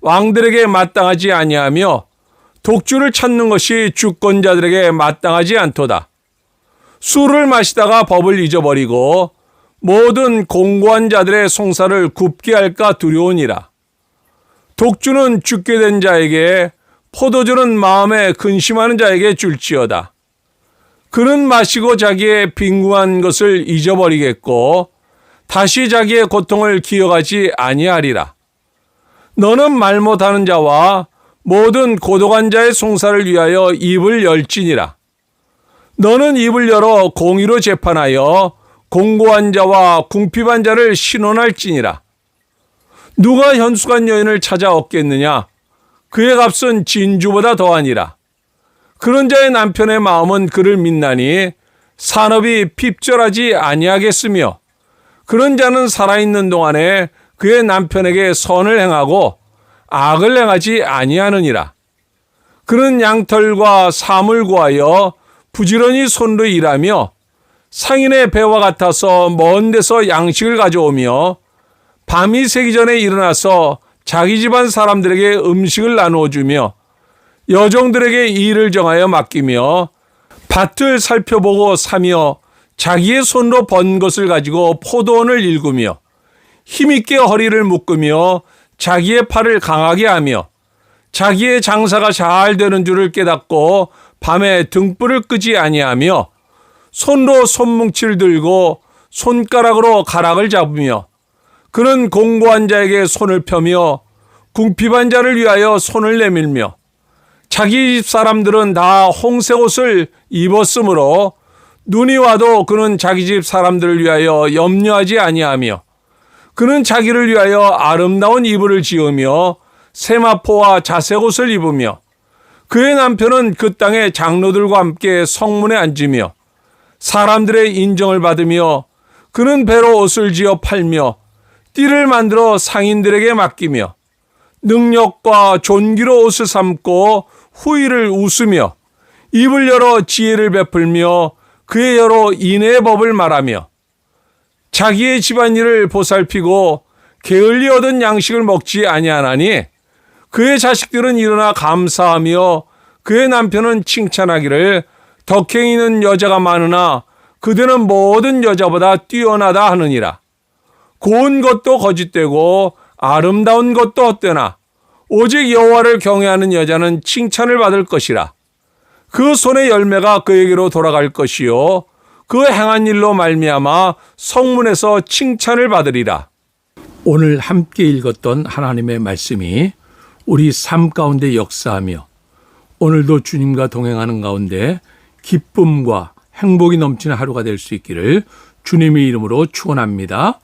왕들에게 마땅하지 아니하며 독주를 찾는 것이 주권자들에게 마땅하지 않도다. 술을 마시다가 법을 잊어버리고 모든 공고한 자들의 송사를 굽게 할까 두려우니라. 독주는 죽게 된 자에게 포도주는 마음에 근심하는 자에게 줄지어다. 그는 마시고 자기의 빈궁한 것을 잊어버리겠고 다시 자기의 고통을 기억하지 아니하리라. 너는 말 못하는 자와 모든 고독한 자의 송사를 위하여 입을 열지니라. 너는 입을 열어 공의로 재판하여 공고한 자와 궁핍한 자를 신원할지니라. 누가 현숙한 여인을 찾아 얻겠느냐? 그의 값은 진주보다 더하니라. 그런 자의 남편의 마음은 그를 믿나니 산업이 핍절하지 아니하겠으며 그런 자는 살아있는 동안에 그의 남편에게 선을 행하고 악을 행하지 아니하느니라. 그는 양털과 사물 구하여 부지런히 손으로 일하며 상인의 배와 같아서 먼 데서 양식을 가져오며 밤이 새기 전에 일어나서 자기 집안 사람들에게 음식을 나누어 주며 여종들에게 일을 정하여 맡기며 밭을 살펴보고 사며 자기의 손으로 번 것을 가지고 포도원을 일구며 힘있게 허리를 묶으며 자기의 팔을 강하게 하며 자기의 장사가 잘 되는 줄을 깨닫고 밤에 등불을 끄지 아니하며 손으로 손뭉치를 들고 손가락으로 가락을 잡으며 그는 공고한 자에게 손을 펴며 궁핍한 자를 위하여 손을 내밀며 자기 집 사람들은 다 홍색 옷을 입었으므로 눈이 와도 그는 자기 집 사람들을 위하여 염려하지 아니하며 그는 자기를 위하여 아름다운 이불을 지으며 세마포와 자색옷을 입으며 그의 남편은 그 땅의 장로들과 함께 성문에 앉으며 사람들의 인정을 받으며 그는 배로 옷을 지어 팔며 띠를 만들어 상인들에게 맡기며 능력과 존귀로 옷을 삼고 후일을 웃으며 입을 열어 지혜를 베풀며 그의 여러 인애의 법을 말하며 자기의 집안일을 보살피고 게을리 얻은 양식을 먹지 아니하나니 그의 자식들은 일어나 감사하며 그의 남편은 칭찬하기를 덕행이는 여자가 많으나 그대는 모든 여자보다 뛰어나다 하느니라. 고운 것도 거짓되고 아름다운 것도 헛되나 오직 여호와를 경외하는 여자는 칭찬을 받을 것이라. 그 손의 열매가 그에게로 돌아갈 것이요 그 행한 일로 말미암아 성문에서 칭찬을 받으리라. 오늘 함께 읽었던 하나님의 말씀이 우리 삶 가운데 역사하며 오늘도 주님과 동행하는 가운데 기쁨과 행복이 넘치는 하루가 될 수 있기를 주님의 이름으로 축원합니다.